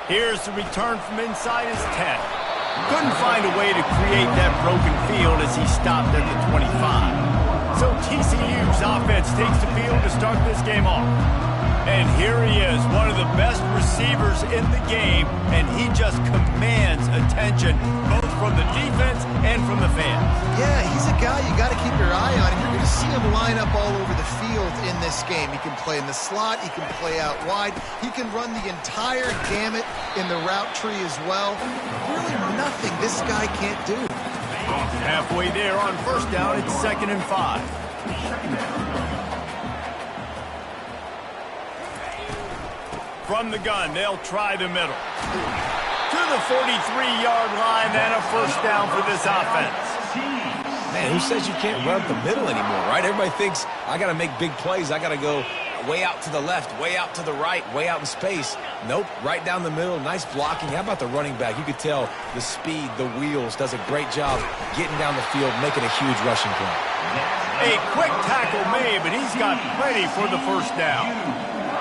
Here's the return from inside his 10. Couldn't find a way to create that broken field as he stopped at the 25. So TCU's offense takes the field to start this game off. And here he is, one of the best receivers in the game, and he just commands attention both from the defense and from the fans. Yeah, he's a guy you got to keep your eye on, and you're going to see him line up all over the field in this game. He can play in the slot, he can play out wide, he can run the entire gamut in the route tree as well. Really nothing this guy can't do. Halfway there on first down, it's 2nd and 5. From the gun, they'll try the middle. To the 43-yard line, and a first down for this offense. Man, who says you can't run up the middle anymore, right? Everybody thinks, I got to make big plays. I got to go way out to the left, way out to the right, way out in space. Nope, right down the middle, nice blocking. How about the running back? You could tell the speed, the wheels, does a great job getting down the field, making a huge rushing play. A quick tackle made, but he's got plenty for the first down.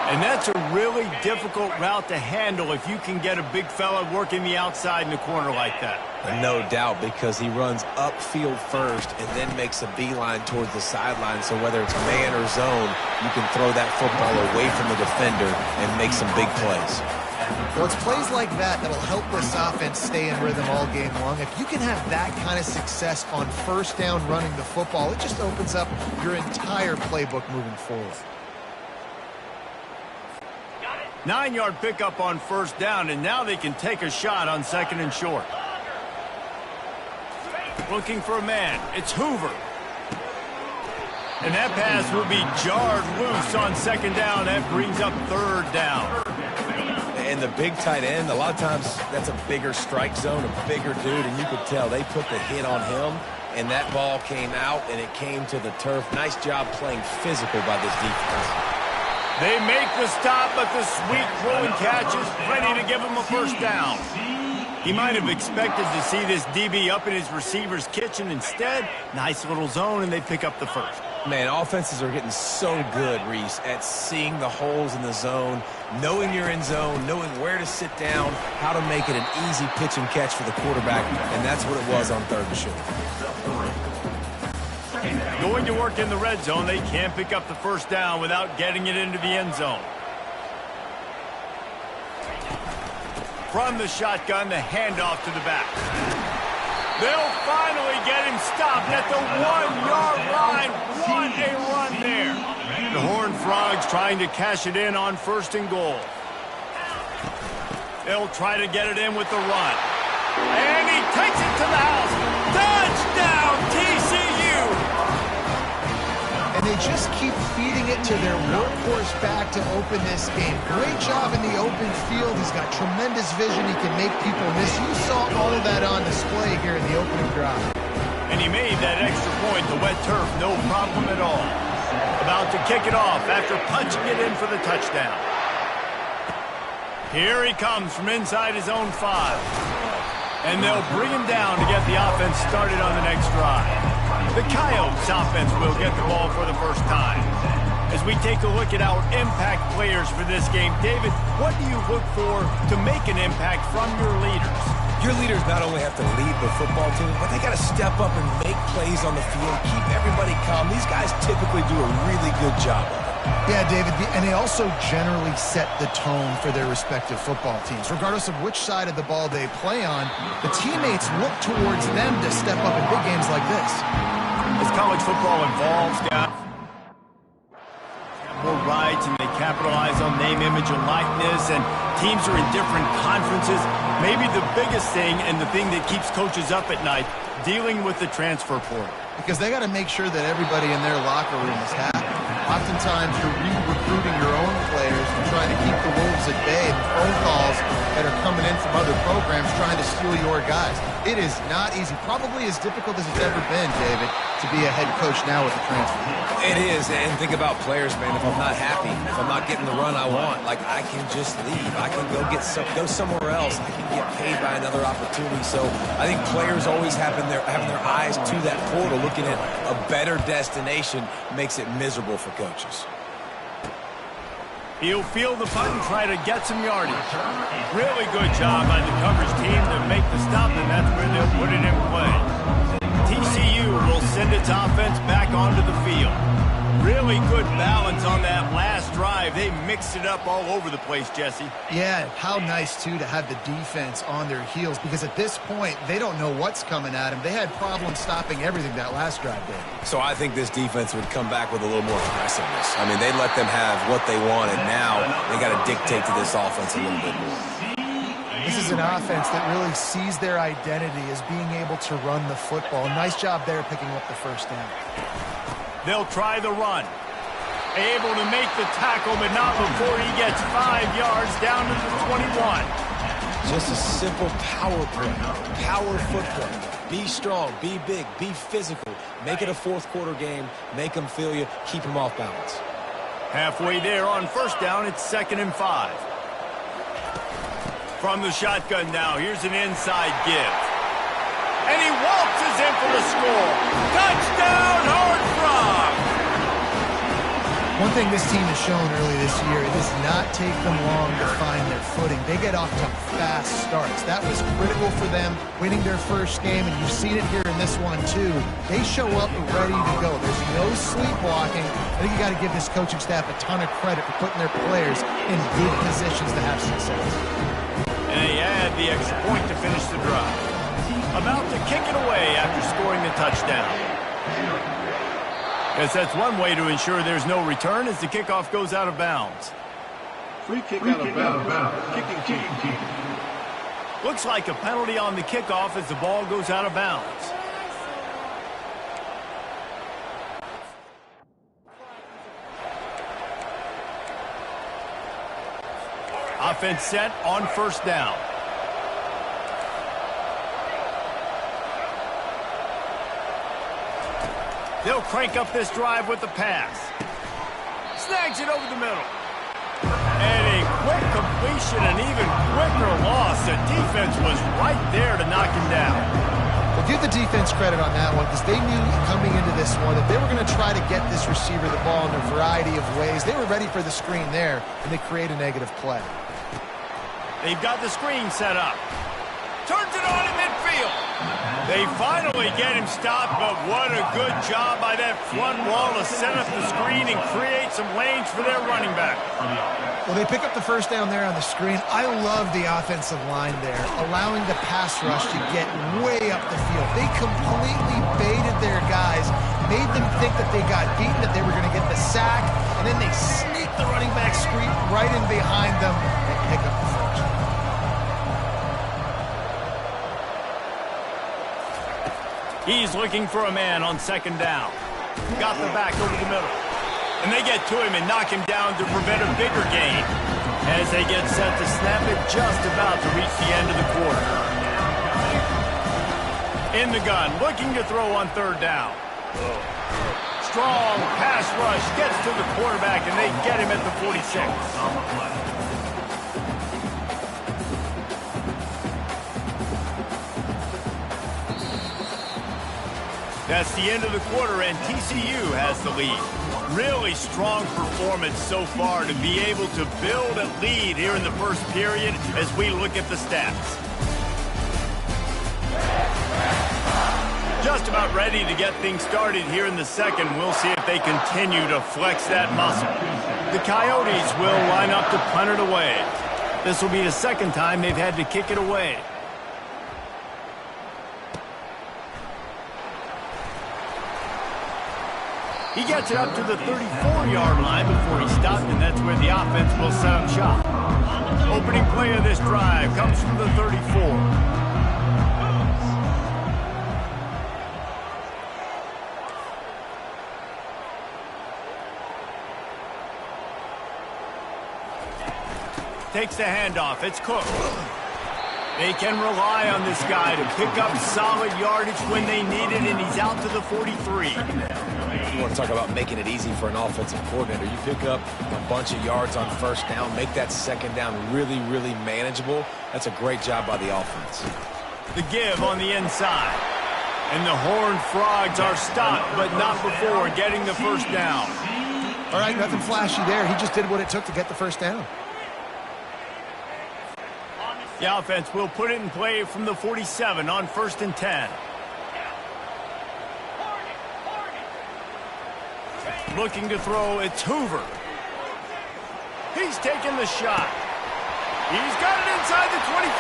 And that's a really difficult route to handle if you can get a big fella working the outside in the corner like that. No doubt, because he runs upfield first and then makes a beeline towards the sideline. So whether it's man or zone, you can throw that football away from the defender and make some big plays. Well, it's plays like that that'll help this offense stay in rhythm all game long. If you can have that kind of success on first down running the football, it just opens up your entire playbook moving forward. 9-yard pickup on first down, and now they can take a shot on 2nd and short. Looking for a man. It's Hoover. And that pass will be jarred loose on 2nd down. That brings up 3rd down. And the big tight end, a lot of times that's a bigger strike zone, a bigger dude, and you could tell they put the hit on him, and that ball came out, and it came to the turf. Nice job playing physical by this defense. They make the stop, but the sweet throwing catch is ready to give him a first down. He might have expected to see this DB up in his receiver's kitchen. Instead, nice little zone, and they pick up the first. Man, offenses are getting so good, Reese, at seeing the holes in the zone, knowing you're in zone, knowing where to sit down, how to make it an easy pitch and catch for the quarterback, and that's what it was on 3rd and short. Going to work in the red zone, they can't pick up the first down without getting it into the end zone. From the shotgun, the handoff to the back. They'll finally get him stopped at the 1-yard line. What a run there. The Horned Frogs trying to cash it in on 1st and goal. They'll try to get it in with the run. And he takes it to the house. Touchdown, TCU! And they just keep feeding it to their workhorse back to open this game. Great job in the open field. He's got tremendous vision. He can make people miss. You saw all of that on display here in the opening drive. And he made that extra point, the wet turf, no problem at all. About to kick it off after punching it in for the touchdown. Here he comes from inside his own 5. And they'll bring him down to get the offense started on the next drive. The Coyotes offense will get the ball for the first time. As we take a look at our impact players for this game, David, what do you look for to make an impact from your leaders? Your leaders not only have to lead the football team, but they got to step up and make plays on the field, keep everybody calm. These guys typically do a really good job of it. Yeah, David, and they also generally set the tone for their respective football teams. Regardless of which side of the ball they play on, the teammates look towards them to step up in big games like this. As college football evolves, guys, more rights and they capitalize on name, image, and likeness, and teams are in different conferences. Maybe the biggest thing and the thing that keeps coaches up at night, dealing with the transfer portal. Because they got to make sure that everybody in their locker room is happy. Oftentimes you're re-recruiting your own players and trying to keep the Wolves at bay. The phone calls that are coming in from other programs trying to steal your guys. It is not easy. Probably as difficult as it's ever been, David, to be a head coach now with the transfer. It is, and think about players, man. If I'm not happy, if I'm not getting the run I want, like I can just leave. I can go somewhere else. I can get paid by another opportunity. So I think players always having their eyes to that portal, looking at a better destination, makes it miserable for coaches. He'll field the punt and try to get some yardage. Really good job by the coverage team to make the stop, and that's where they'll put it in play. TCU will send its offense back onto the field. Really good balance on that last drive. They mixed it up all over the place, Jesse. Yeah, how nice, too, to have the defense on their heels, because at this point, they don't know what's coming at them. They had problems stopping everything that last drive did. So I think this defense would come back with a little more aggressiveness. I mean, they let them have what they wanted. Now they got to dictate to this offense a little bit more. This is an offense that really sees their identity as being able to run the football. Nice job there picking up the first down. They'll try the run. Able to make the tackle, but not before he gets 5 yards down to the 21. Just a simple power play. Power football. Be strong, be big, be physical. Make it a fourth-quarter game. Make them feel you. Keep them off balance. Halfway there on first down, it's 2nd and 5. From the shotgun now, here's an inside give. And he waltzes in for the score. Touchdown, Horned Frog! One thing this team has shown early this year, it does not take them long to find their footing. They get off to fast starts. That was critical for them, winning their first game, and you've seen it here in this one, too. They show up ready to go. There's no sleepwalking. I think you got to give this coaching staff a ton of credit for putting their players in good positions to have success. And they add the extra point to finish the drive. About to kick it away after scoring the touchdown. Guess that's one way to ensure there's no return as the kickoff goes out of bounds. Free kick out of bounds. Kicking team. Looks like a penalty on the kickoff as the ball goes out of bounds. Offense set on first down. They'll crank up this drive with the pass. Snags it over the middle. And a quick completion, an even quicker loss. The defense was right there to knock him down. Well, give the defense credit on that one because they knew coming into this one that they were going to try to get this receiver the ball in a variety of ways. They were ready for the screen there, and they create a negative play. They've got the screen set up. Turns it on in midfield. They finally get him stopped, but what a good job by that front wall to set up the screen and create some lanes for their running back. Well, they pick up the first down there on the screen. I love the offensive line there, allowing the pass rush to get way up the field. They completely baited their guys, made them think that they got beaten, that they were going to get the sack, and then they sneaked the running back screen right in behind them and pick up the first. He's looking for a man on second down. Got the back over the middle. And they get to him and knock him down to prevent a bigger gain as they get set to snap it just about to reach the end of the quarter. In the gun, looking to throw on third down. Strong pass rush gets to the quarterback, and they get him at the 46. That's the end of the quarter, and TCU has the lead. Really strong performance so far to be able to build a lead here in the first period as we look at the stats. Just about ready to get things started here in the second. We'll see if they continue to flex that muscle. The Coyotes will line up to punt it away. This will be the second time they've had to kick it away. He gets it up to the 34-yard line before he stopped, and that's where the offense will set up shop. Opening play of this drive comes from the 34. Takes the handoff. It's Cook. They can rely on this guy to pick up solid yardage when they need it, and he's out to the 43. You want to talk about making it easy for an offensive coordinator. You pick up a bunch of yards on first down, make that second down really, really manageable. That's a great job by the offense. The give on the inside. And the Horned Frogs are stopped, but not before getting the first down. All right, nothing flashy there. He just did what it took to get the first down. The offense will put it in play from the 47 on 1st and 10. Looking to throw, it's Hoover. He's taking the shot. He's got it inside the 25.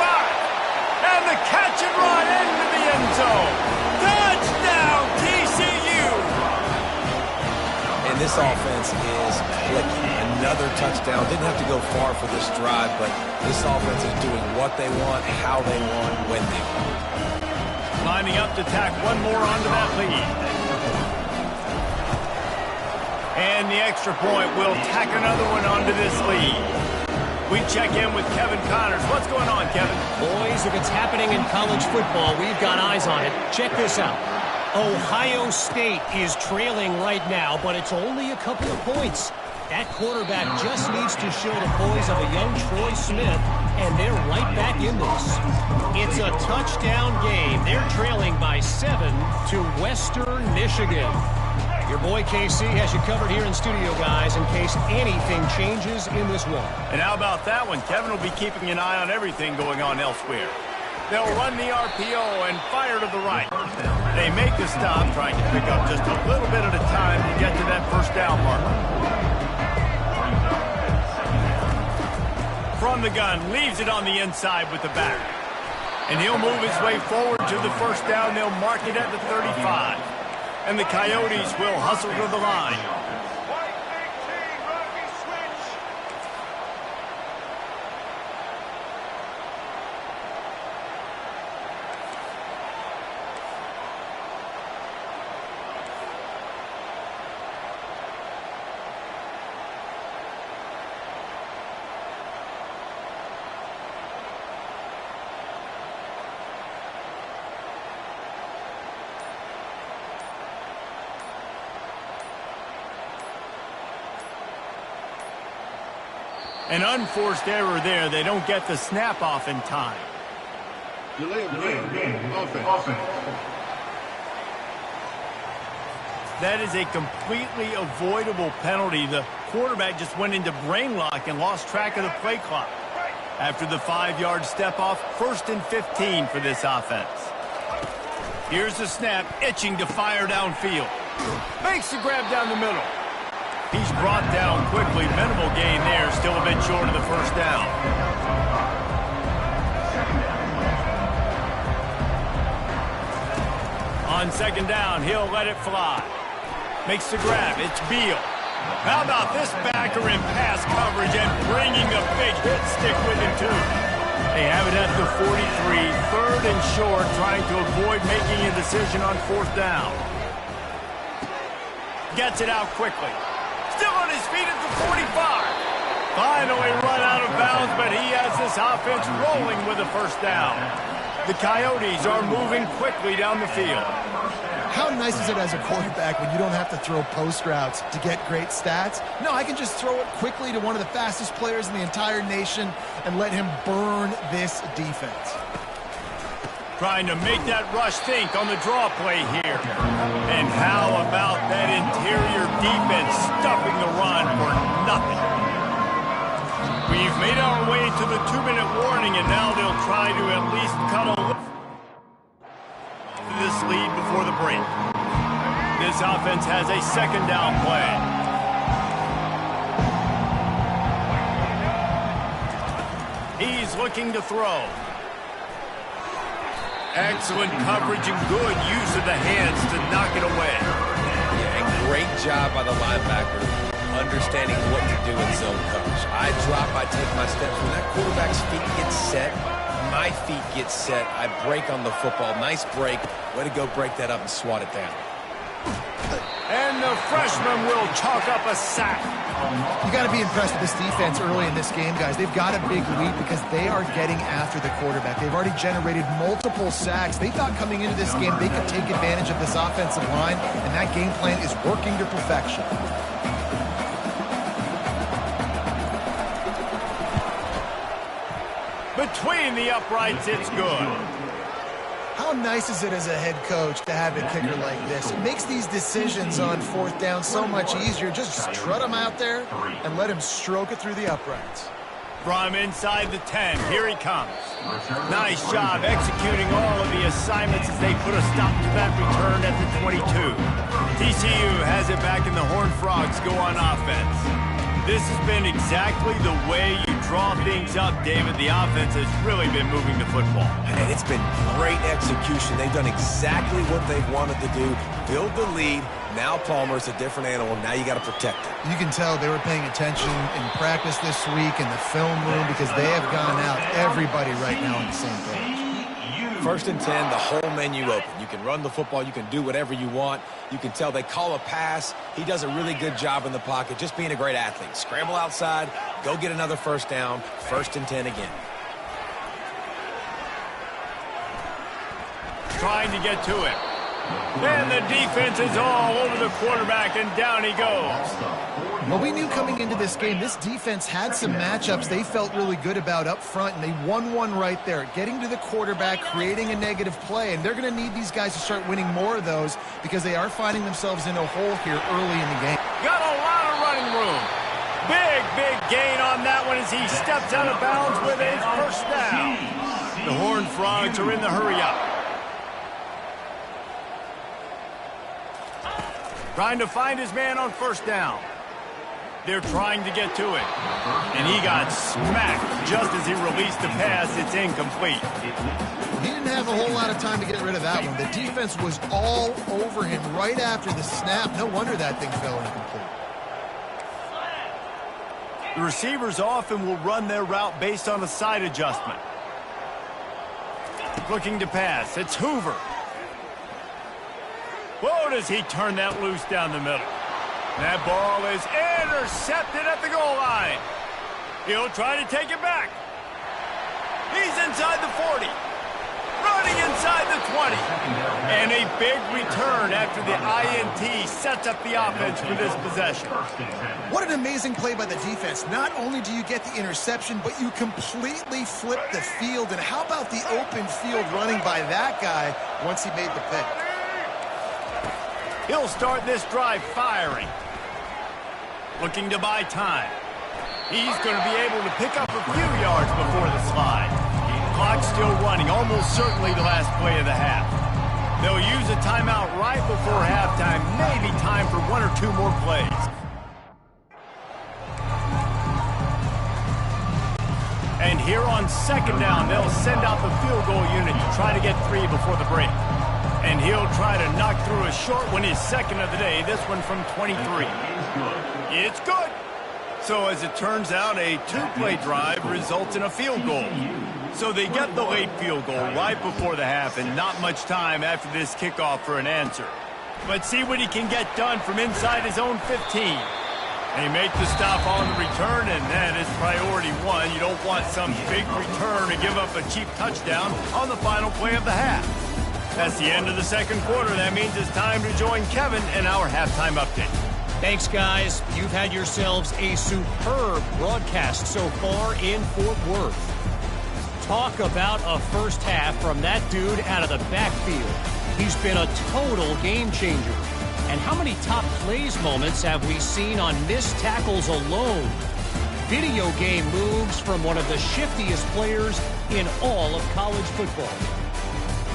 And the catch and run into the end zone. Touchdown, TCU! And this offense is clicking. Another touchdown. Didn't have to go far for this drive, but this offense is doing what they want, how they want, when they want. Lining up to tack one more onto that lead. And the extra point will tack another one onto this lead. We check in with Kevin Connors. What's going on, Kevin? Boys, if it's happening in college football, we've got eyes on it. Check this out. Ohio State is trailing right now, but it's only a couple of points. That quarterback just needs to show the poise of a young Troy Smith, and they're right back in this. It's a touchdown game. They're trailing by 7 to Western Michigan. Your boy KC has you covered here in studio, guys, in case anything changes in this one. And how about that one? Kevin will be keeping an eye on everything going on elsewhere. They'll run the RPO and fire to the right. They make the stop, trying to pick up just a little bit at a time to get to that first down marker. From the gun, leaves it on the inside with the back. And he'll move his way forward to the first down. They'll mark it at the 35. And the Coyotes will hustle to the line. An unforced error there. They don't get the snap off in time. Delay of game. Offense. That is a completely avoidable penalty. The quarterback just went into brain lock and lost track of the play clock. After the 5-yard step off, 1st and 15 for this offense. Here's the snap, itching to fire downfield. Makes the grab down the middle. He's brought down quickly. Minimal gain there. Still a bit short of the first down. On 2nd down, he'll let it fly. Makes the grab. It's Beal. How about this backer in pass coverage and bringing a big hit stick with him, too. They have it at the 43. 3rd and short, trying to avoid making a decision on 4th down. Gets it out quickly. Still on his feet at the 45. Finally run out of bounds, but he has this offense rolling with a first down. The Coyotes are moving quickly down the field. How nice is it as a quarterback when you don't have to throw post routes to get great stats? No, I can just throw it quickly to one of the fastest players in the entire nation and let him burn this defense. Trying to make that rush think on the draw play here. And how about that interior defense stuffing the run for nothing? We've made our way to the 2-minute warning, and now they'll try to at least cut a look to this lead before the break. This offense has a 2nd down play. He's looking to throw. Excellent coverage and good use of the hands to knock it away. Yeah, and great job by the linebacker understanding what to do in zone coverage. I drop, I take my steps. When that quarterback's feet get set, my feet get set. I break on the football. Nice break. Way to go break that up and swat it down. And the freshman will chalk up a sack. You got to be impressed with this defense early in this game, guys. They've got a big lead because they are getting after the quarterback. They've already generated multiple sacks. They thought coming into this game they could take advantage of this offensive line, and that game plan is working to perfection. Between the uprights, it's good. How nice is it as a head coach to have a kicker like this? It makes these decisions on fourth down so much easier. Just trot him out there and let him stroke it through the uprights. From inside the 10, here he comes. Nice job executing all of the assignments as they put a stop to that return at the 22. TCU has it back and the Horned Frogs go on offense. This has been exactly the way you draw things up, David. The offense has really been moving the football. And it's been great execution. They've done exactly what they've wanted to do. Build the lead. Now Palmer's a different animal. Now you got to protect it. You can tell they were paying attention in practice this week in the film room because they have gone out, everybody right now on the same page. 1st and 10, the whole menu open. You can run the football. You can do whatever you want. You can tell they call a pass. He does a really good job in the pocket, just being a great athlete. Scramble outside, go get another first down, 1st and 10 again. Trying to get to it. And the defense is all over the quarterback, and down he goes. Well, we knew coming into this game, this defense had some matchups they felt really good about up front, and they won one right there, getting to the quarterback, creating a negative play, and they're going to need these guys to start winning more of those because they are finding themselves in a hole here early in the game. Got a lot of running room. Big gain on that one as he steps out of bounds with a first down. The Horned Frogs are in the hurry-up. Trying to find his man on first down. They're trying to get to it. And he got smacked just as he released the pass. It's incomplete. He didn't have a whole lot of time to get rid of that one. The defense was all over him right after the snap. No wonder that thing fell incomplete. The receivers often will run their route based on a side adjustment. Looking to pass. It's Hoover. Whoa, does he turn that loose down the middle. That ball is intercepted at the goal line. He'll try to take it back. He's inside the 40. Running inside the 20. And a big return after the INT sets up the offense for this possession. What an amazing play by the defense. Not only do you get the interception, but you completely flip the field. And how about the open field running by that guy once he made the pick? He'll start this drive firing. Looking to buy time. He's going to be able to pick up a few yards before the slide. Clock's still running, almost certainly the last play of the half. They'll use a timeout right before halftime, maybe time for 1 or 2 more plays. And here on second down, they'll send out the field goal unit to try to get 3 before the break. And he'll try to knock through a short one, his second of the day, this one from 23. It's good. So as it turns out, a 2-play drive results in a field goal. So they get the late field goal right before the half and not much time after this kickoff for an answer. But see what he can get done from inside his own 15. They make the stop on the return, and that is priority 1. You don't want some big return to give up a cheap touchdown on the final play of the half. That's the end of the second quarter. That means it's time to join Kevin in our halftime update. Thanks, guys. You've had yourselves a superb broadcast so far in Fort Worth. Talk about a first half from that dude out of the backfield. He's been a total game changer. And how many top plays moments have we seen on missed tackles alone? Video game moves from one of the shiftiest players in all of college football.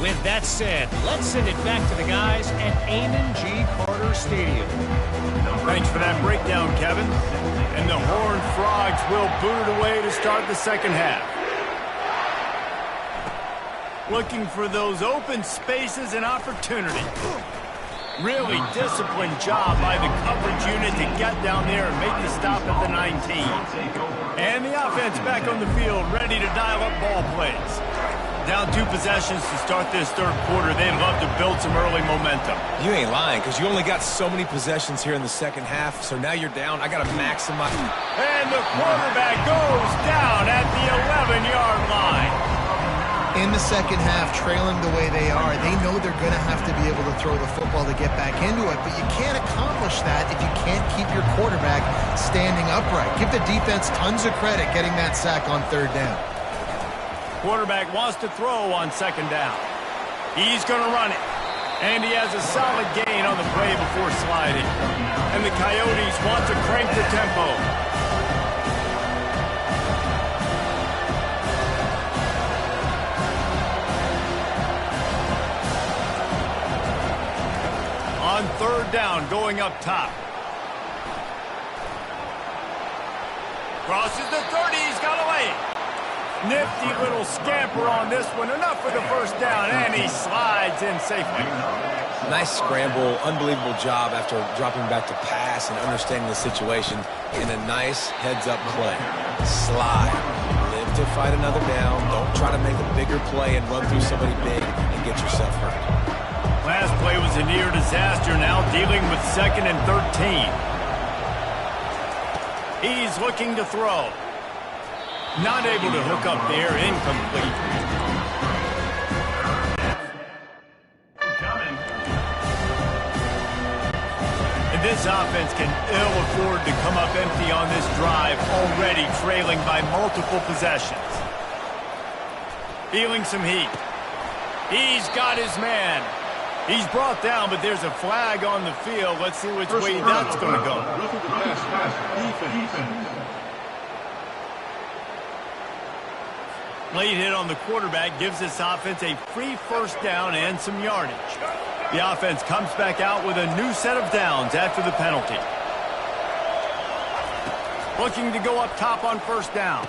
With that said, let's send it back to the guys at Amon G. Carter Stadium. Thanks for that breakdown, Kevin. And the Horned Frogs will boot it away to start the second half. Looking for those open spaces and opportunity. Really disciplined job by the coverage unit to get down there and make the stop at the 19. And the offense back on the field, ready to dial up ball plays. Down 2 possessions to start this third quarter. They'd love to build some early momentum. You ain't lying, because you only got so many possessions here in the second half, so now you're down. I got to maximize. And the quarterback goes down at the 11-yard line. In the second half, trailing the way they are, they know they're going to have to be able to throw the football to get back into it, but you can't accomplish that if you can't keep your quarterback standing upright. Give the defense tons of credit getting that sack on third down. Quarterback wants to throw on second down. He's going to run it. And he has a solid gain on the play before sliding. And the Coyotes want to crank the tempo. On third down, going up top. Crosses the 30, he's got away. Nifty little scamper on this one, enough for the first down, and he slides in safely. Nice scramble, unbelievable job after dropping back to pass and understanding the situation, and a nice heads-up play. Slide, live to fight another down, don't try to make a bigger play and run through somebody big and get yourself hurt. Last play was a near disaster, now dealing with 2nd and 13. He's looking to throw. Not able to hook up there, incomplete. And this offense can ill afford to come up empty on this drive, already trailing by multiple possessions. Feeling some heat. He's got his man. He's brought down, but there's a flag on the field. Let's see which way that's going to go. Late hit on the quarterback gives this offense a free first down and some yardage. The offense comes back out with a new set of downs after the penalty. Looking to go up top on first down.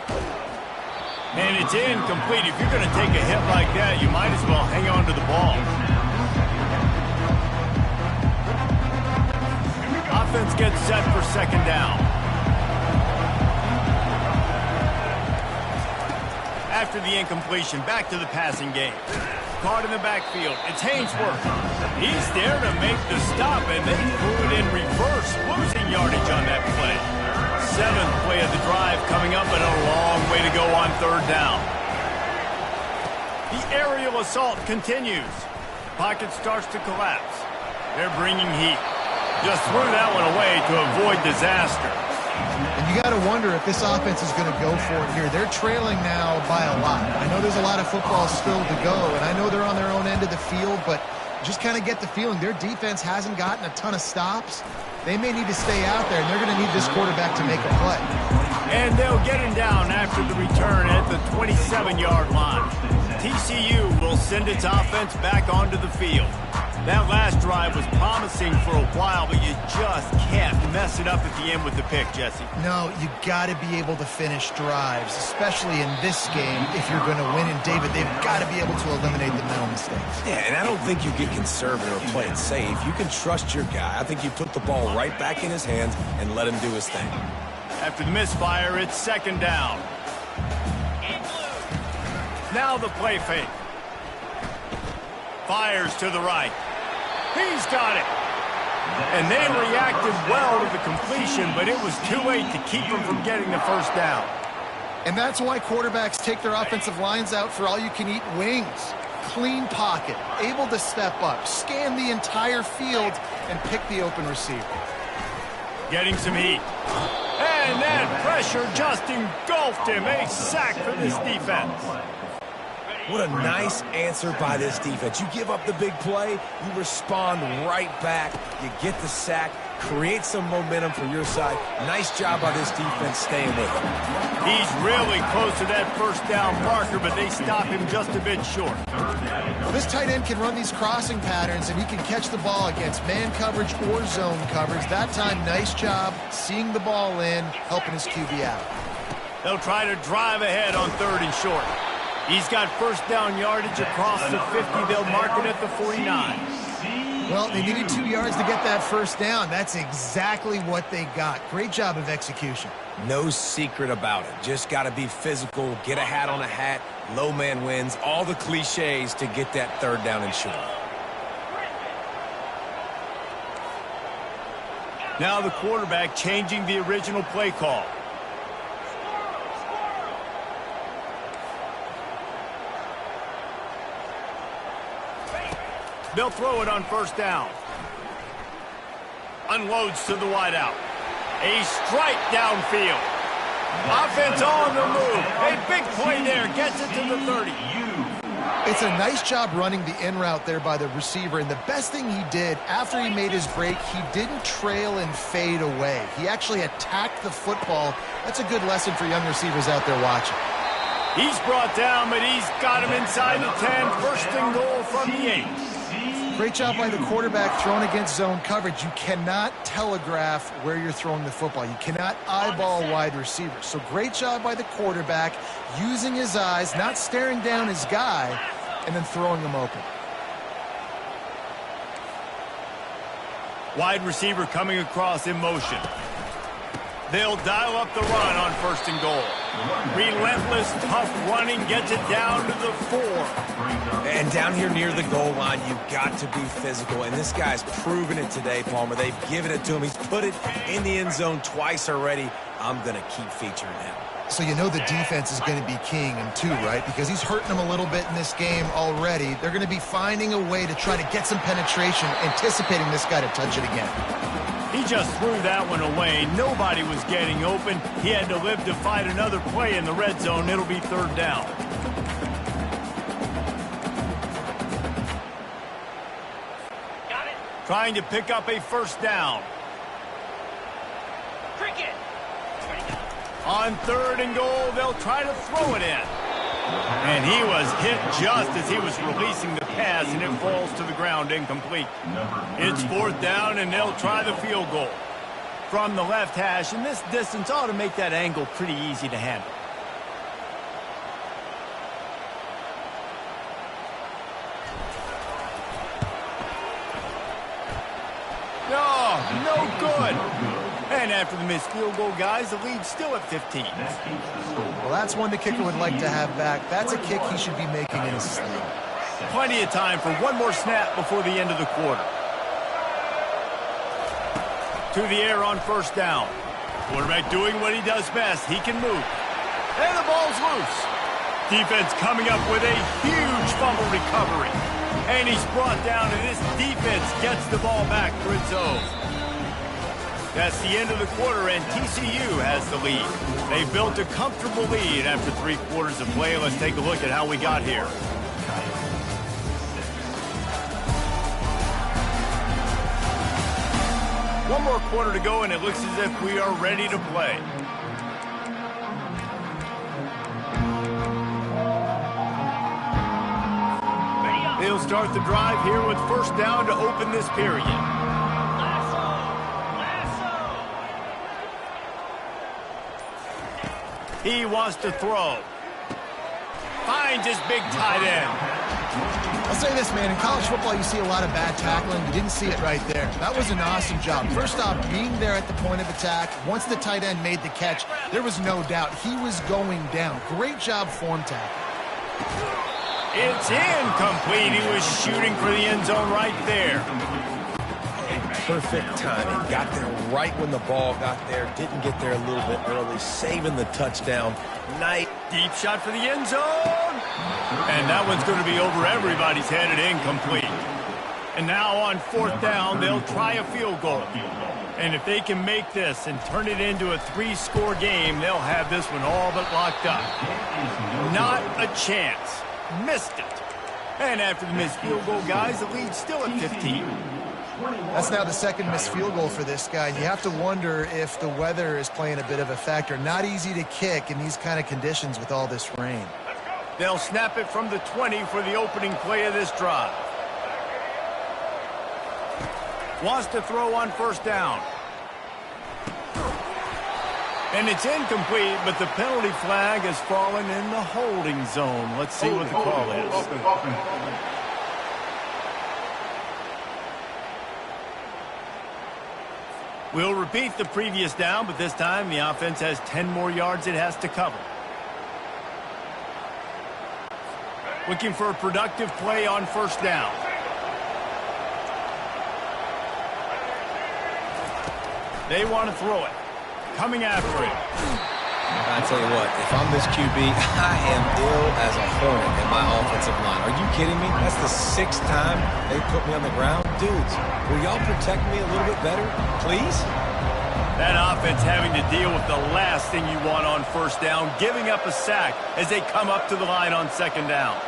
And it's incomplete. If you're going to take a hit like that, you might as well hang on to the ball. Offense gets set for second down. After the incompletion, back to the passing game. Caught in the backfield. It's Hainsworth. He's there to make the stop, and they threw it in reverse, losing yardage on that play. 7th play of the drive coming up, and a long way to go on third down. The aerial assault continues. Pocket starts to collapse. They're bringing heat. Just threw that one away to avoid disaster. And you got to wonder if this offense is going to go for it here. They're trailing now by a lot. I know there's a lot of football still to go, and I know they're on their own end of the field, but just kind of get the feeling their defense hasn't gotten a ton of stops. They may need to stay out there, and they're going to need this quarterback to make a play. And they'll get him down after the return at the 27-yard line. TCU will send its offense back onto the field. That last drive was promising for a while, but you just can't mess it up at the end with the pick, Jesse. No, you got to be able to finish drives, especially in this game if you're going to win. And, David, they've got to be able to eliminate the mental mistakes. Yeah, and I don't think you get conservative or play it safe. You can trust your guy. I think you put the ball right back in his hands and let him do his thing. After the misfire, it's second down. Now the play fake. Fires to the right. He's got it. And they reacted well to the completion, but it was too late to keep him from getting the first down. And that's why quarterbacks take their offensive lines out for all-you-can-eat wings. Clean pocket, able to step up, scan the entire field, and pick the open receiver. Getting some heat. And that pressure just engulfed him. A sack for this defense. What a nice answer by this defense. You give up the big play, you respond right back, you get the sack, create some momentum for your side. Nice job by this defense staying with him. He's really close to that first down marker, but they stop him just a bit short. This tight end can run these crossing patterns, and he can catch the ball against man coverage or zone coverage. That time, nice job seeing the ball in, helping his QB out. They'll try to drive ahead on third and short. He's got first down yardage across the 50. They'll mark it at the 49. Well, they needed 2 yards to get that first down. That's exactly what they got. Great job of execution. No secret about it. Just got to be physical, get a hat on a hat, low man wins, all the cliches to get that third down and short. Now the quarterback changing the original play call. They'll throw it on first down. Unloads to the wideout. A strike downfield. Offense on the move. A big play there. Gets it to the 30. It's a nice job running the in route there by the receiver, and the best thing he did after he made his break, he didn't trail and fade away. He actually attacked the football. That's a good lesson for young receivers out there watching. He's brought down, but he's got him inside the 10. First and goal from the 8. Great job by the quarterback throwing against zone coverage. You cannot telegraph where you're throwing the football. You cannot eyeball wide receivers. So great job by the quarterback using his eyes, not staring down his guy, and then throwing him open. Wide receiver coming across in motion. They'll dial up the run on first and goal. Relentless, tough running gets it down to the 4. And down here near the goal line, you've got to be physical. And this guy's proven it today, Palmer. They've given it to him. He's put it in the end zone twice already. I'm going to keep featuring him. So you know the defense is going to be keying him too, right? Because he's hurting them a little bit in this game already. They're going to be finding a way to try to get some penetration, anticipating this guy to touch it again. He just threw that one away. Nobody was getting open. He had to live to fight another play in the red zone. It'll be third down. Got it. Trying to pick up a first down. Cricket. On third and goal, they'll try to throw it in. And he was hit just as he was releasing the pass, and it falls to the ground incomplete. It's fourth down, and they'll try the field goal. From the left hash, and this distance ought to make that angle pretty easy to handle. No good. And after the missed field goal, guys, the lead's still at 15. Well, that's one the kicker would like to have back. That's a kick he should be making in his sleep. Plenty of time for one more snap before the end of the quarter. To the air on first down. Quarterback doing what he does best. He can move. And the ball's loose. Defense coming up with a huge fumble recovery. And he's brought down, and this defense gets the ball back for its own. That's the end of the quarter, and TCU has the lead. They built a comfortable lead after 3 quarters of play. Let's take a look at how we got here. One more quarter to go, and it looks as if we are ready to play. They'll start the drive here with first down to open this period. He wants to throw. Finds his big tight end. I'll say this, man. In college football, you see a lot of bad tackling. You didn't see it right there. That was an awesome job. First off, being there at the point of attack. Once the tight end made the catch, there was no doubt he was going down. Great job form tackle. It's incomplete. He was shooting for the end zone right there. Perfect timing. Got there right when the ball got there. Didn't get there a little bit early. Saving the touchdown. Nice. Deep shot for the end zone. And that one's going to be over everybody's head and incomplete. And now on fourth down, they'll try a field goal. And if they can make this and turn it into a 3-score game, they'll have this one all but locked up. Not a chance. Missed it. And after the missed field goal, guys, the lead's still at 15. That's now the second missed field goal for this guy. You have to wonder if the weather is playing a bit of a factor. Not easy to kick in these kind of conditions with all this rain. They'll snap it from the 20 for the opening play of this drive. Wants to throw on first down. And it's incomplete, but the penalty flag has fallen in the holding zone. Let's see what the call is. We'll repeat the previous down, but this time the offense has 10 more yards it has to cover. Looking for a productive play on first down. They want to throw it. Coming after it. I tell you what, if I'm this QB, I am ill as a hornet in my offensive line. Are you kidding me? That's the 6th time they put me on the ground. Dudes, will y'all protect me a little bit better, please? That offense having to deal with the last thing you want on first down, giving up a sack as they come up to the line on second down.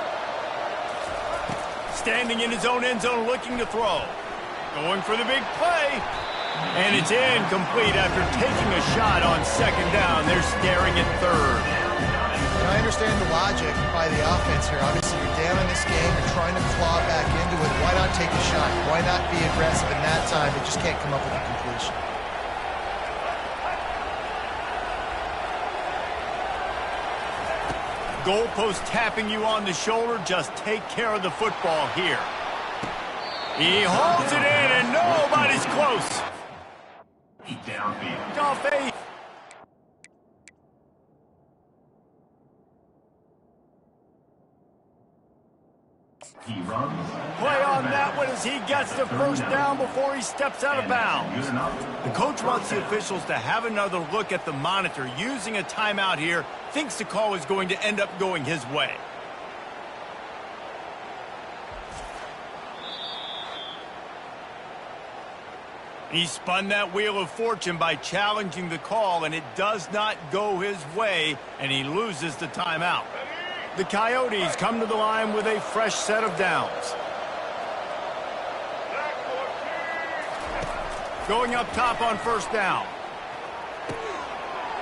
Standing in his own end zone looking to throw. Going for the big play. And it's incomplete after taking a shot on second down. They're staring at third. And I understand the logic by the offense here. Obviously, you're down in this game. You're trying to claw back into it. Why not take a shot? Why not be aggressive in that time? They just can't come up with a completion. Goalpost tapping you on the shoulder. Just take care of the football here. He holds it in, and nobody's close. Downfield. Off eight. He runs. Play on that one as he gets the first down before he steps out of bounds. The coach wants the officials to have another look at the monitor. Using a timeout here, thinks the call is going to end up going his way. He spun that wheel of fortune by challenging the call, and it does not go his way, and he loses the timeout. The Coyotes come to the line with a fresh set of downs. Going up top on first down.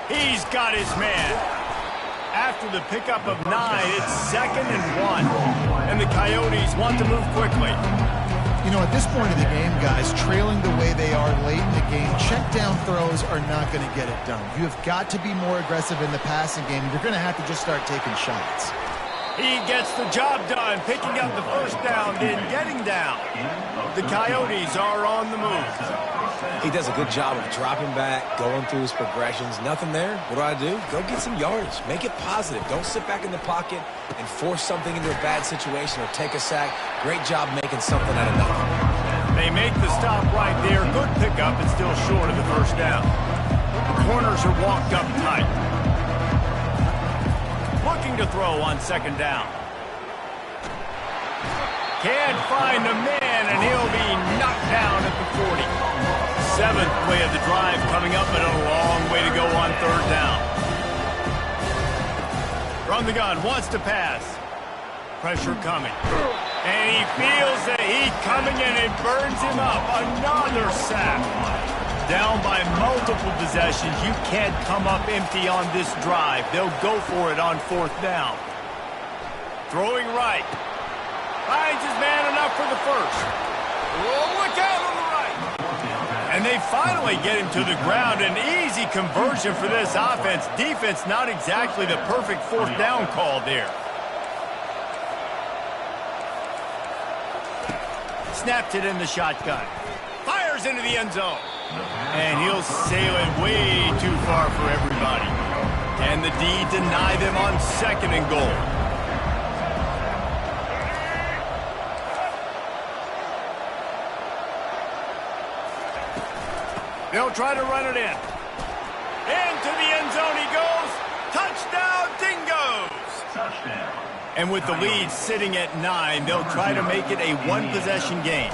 He's got his man. After the pickup of 9, it's 2nd and 1. And the Coyotes want to move quickly. You know, at this point of the game, guys, trailing the way they are late in the game, check down throws are not going to get it done. You have got to be more aggressive in the passing game. You're going to have to just start taking shots. He gets the job done, picking up the first down, then getting down. The Coyotes are on the move. He does a good job of dropping back, going through his progressions. Nothing there. What do? Go get some yardage. Make it positive. Don't sit back in the pocket and force something into a bad situation or take a sack. Great job making something out of nothing. They make the stop right there. Good pickup, and still short of the first down. The corners are walked up tight. Looking to throw on second down. Can't find a man, and he'll be knocked down at the 40. 7th play of the drive coming up, and a long way to go on third down. From the gun, wants to pass. Pressure coming. And he feels the heat coming, and it burns him up. Another sack. Down by multiple possessions. You can't come up empty on this drive. They'll go for it on 4th down. Throwing right. Finds his man enough for the first. Oh, look out on the right. And they finally get him to the ground. An easy conversion for this offense. Defense not exactly the perfect 4th down call there. Snapped it in the shotgun. Fires into the end zone. And he'll sail it way too far for everybody. And the D deny them on 2nd and goal. They'll try to run it in. Into the end zone he goes. Touchdown, Dingoes! Touchdown. And with the lead sitting at 9, they'll try to make it a one-possession game.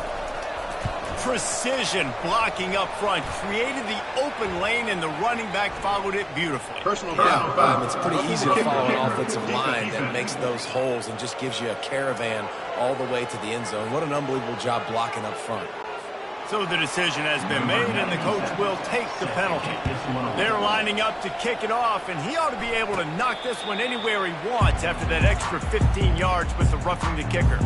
Precision blocking up front created the open lane, and the running back followed it beautifully. Personal foul. Yeah, it's pretty easy to follow an offensive line that makes those holes and just gives you a caravan all the way to the end zone. What an unbelievable job blocking up front. So the decision has been made, and the coach will take the penalty. They're lining up to kick it off, and he ought to be able to knock this one anywhere he wants after that extra 15 yards with the roughing the kicker.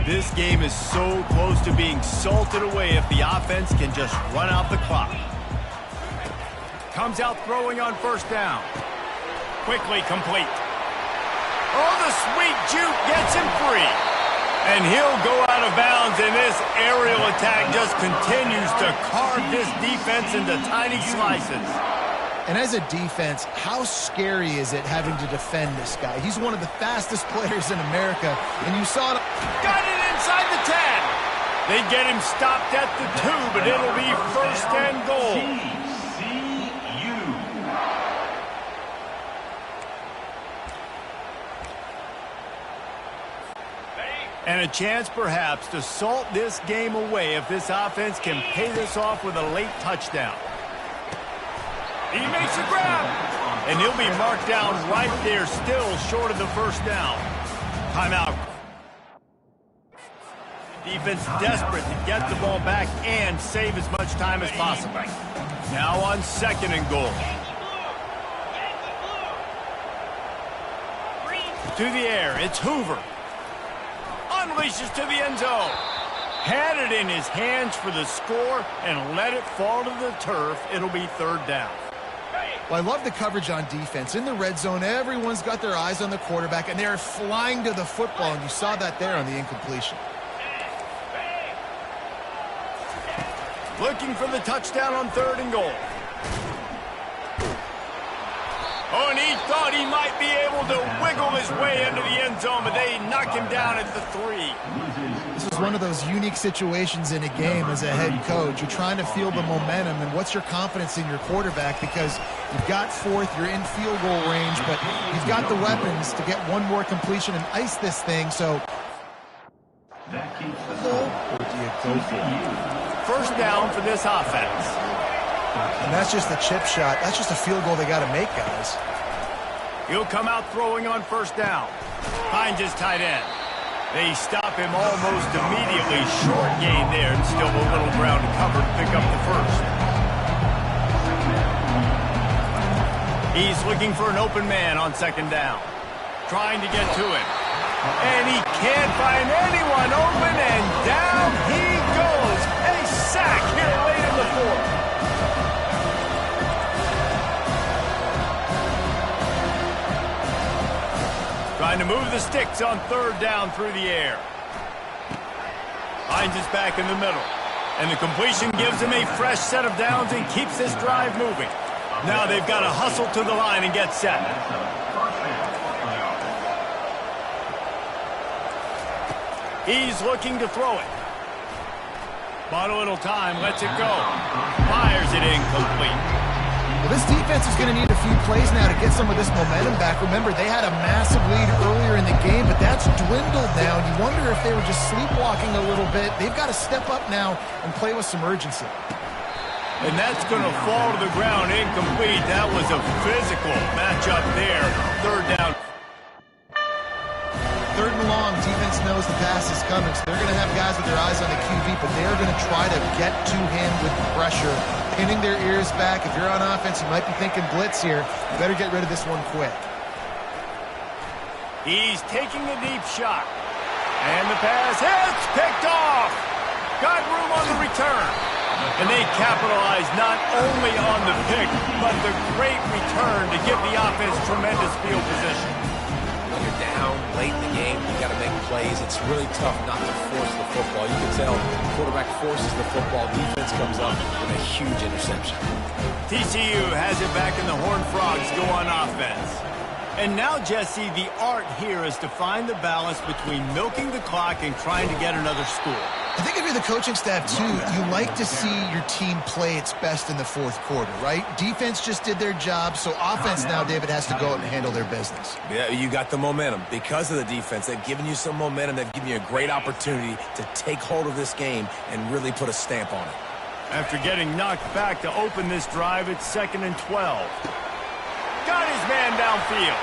This game is so close to being salted away if the offense can just run out the clock. Comes out throwing on first down. Quickly complete. Oh, the sweet juke gets him free. And he'll go out of bounds, and this aerial attack just continues to carve this defense into tiny slices. And as a defense, how scary is it having to defend this guy? He's one of the fastest players in America, and you saw it. Got it inside the 10. They get him stopped at the 2, but it'll be 1st and goal. And a chance, perhaps, to salt this game away if this offense can pay this off with a late touchdown. He makes a grab, and he'll be marked down right there, still short of the first down. Timeout. Defense desperate to get the ball back and save as much time as possible. Now on 2nd and goal. To the air, it's Hoover. Unleashes to the end zone. Had it in his hands for the score and let it fall to the turf. It'll be 3rd down. Well, I love the coverage on defense. In the red zone, everyone's got their eyes on the quarterback, and they're flying to the football, and you saw that there on the incompletion. Looking for the touchdown on 3rd and goal. Oh, and he thought he might be able to wiggle his way into the end zone, but they knock him down at the 3. This is one of those unique situations in a game as a head coach. You're trying to feel the momentum, and what's your confidence in your quarterback? Because you've got 4th, you're in field goal range, but you've got the weapons to get one more completion and ice this thing, so... Or do you go for it? 1st down for this offense. And that's just a chip shot. That's just a field goal they got to make, guys. He'll come out throwing on 1st down. Finds his tight end. They stop him almost immediately. Short gain there, and still a little ground to cover to pick up the 1st. He's looking for an open man on 2nd down. Trying to get to him. And he can't find anyone open, and down he goes. A sack here late in the 4th. Trying to move the sticks on 3rd down through the air. Finds his back in the middle. And the completion gives him a fresh set of downs and keeps this drive moving. Now they've got to hustle to the line and get set. He's looking to throw it. Bought a little time, lets it go. Fires it incomplete. Well, this defense is going to need a few plays now to get some of this momentum back. Remember, they had a massive lead earlier in the game, but that's dwindled now. You wonder if they were just sleepwalking a little bit. They've got to step up now and play with some urgency. And that's going to fall to the ground incomplete. That was a physical matchup there. 3rd down. 3rd and long, defense knows the pass is coming, so they're going to have guys with their eyes on the QB, but they're going to try to get to him with pressure, pinning their ears back. If you're on offense, you might be thinking blitz here. You better get rid of this one quick. He's taking a deep shot. And the pass hits, picked off. Got room on the return. And they capitalize not only on the pick, but the great return to give the offense tremendous field position. When you're down late in the game, you got to make plays. It's really tough not to force the football. You can tell the quarterback forces the football. Defense comes up with a huge interception. TCU has it back, and the Horned Frogs go on offense. And now, Jesse, the art here is to find the balance between milking the clock and trying to get another score. I think if you're the coaching staff, too, you like to see your team play its best in the 4th quarter, right? Defense just did their job, so offense now, David, has to go out and handle their business. Yeah, you got the momentum. Because of the defense, they've given you some momentum. They've given you a great opportunity to take hold of this game and really put a stamp on it. After getting knocked back to open this drive, it's 2nd and 12. Got his man downfield.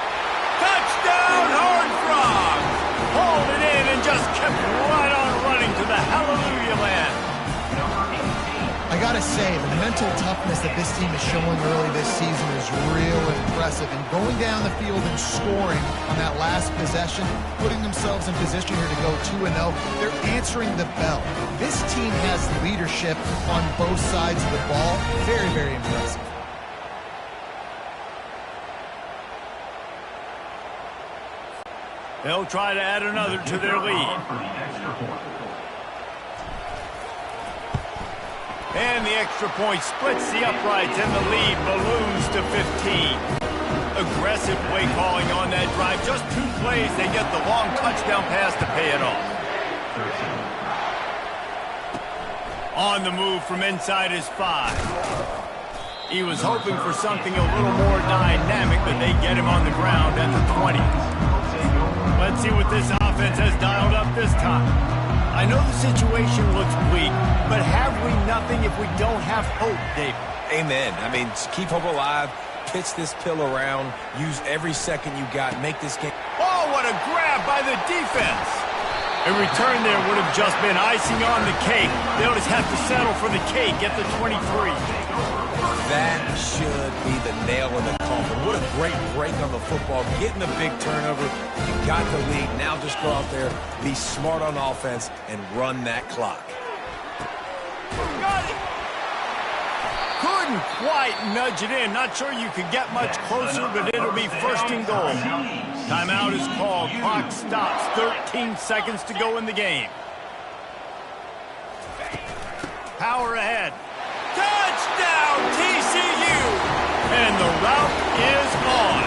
Touchdown, Horned Frogs! Hauled it in and just kept right on running to the hallelujah land. I got to say, the mental toughness that this team is showing early this season is real impressive. And going down the field and scoring on that last possession, putting themselves in position here to go 2-0, they're answering the bell. This team has leadership on both sides of the ball. Very, very impressive. They'll try to add another to their lead. And the extra point splits the uprights, and the lead balloons to 15. Aggressive play calling on that drive. Just 2 plays, they get the long touchdown pass to pay it off. On the move from inside his 5. He was hoping for something a little more dynamic, but they get him on the ground at the 20. Let's see what this offense has dialed up this time. I know the situation looks bleak, but have we nothing if we don't have hope, David? Amen. I mean, keep hope alive, pitch this pill around, use every second you got, make this game. Oh, what a grab by the defense. A return there would have just been icing on the cake. They'll just have to settle for the cake at the 23. That should be the nail in the coffin. What a great break on the football. Getting the big turnover. You got the lead. Now just go out there, be smart on offense, and run that clock. Got it. Couldn't quite nudge it in. Not sure you could get much closer, but it'll be first and goal. Timeout is called. Clock stops. 13 seconds to go in the game. Power ahead. Touchdown, TCU! And the route is on.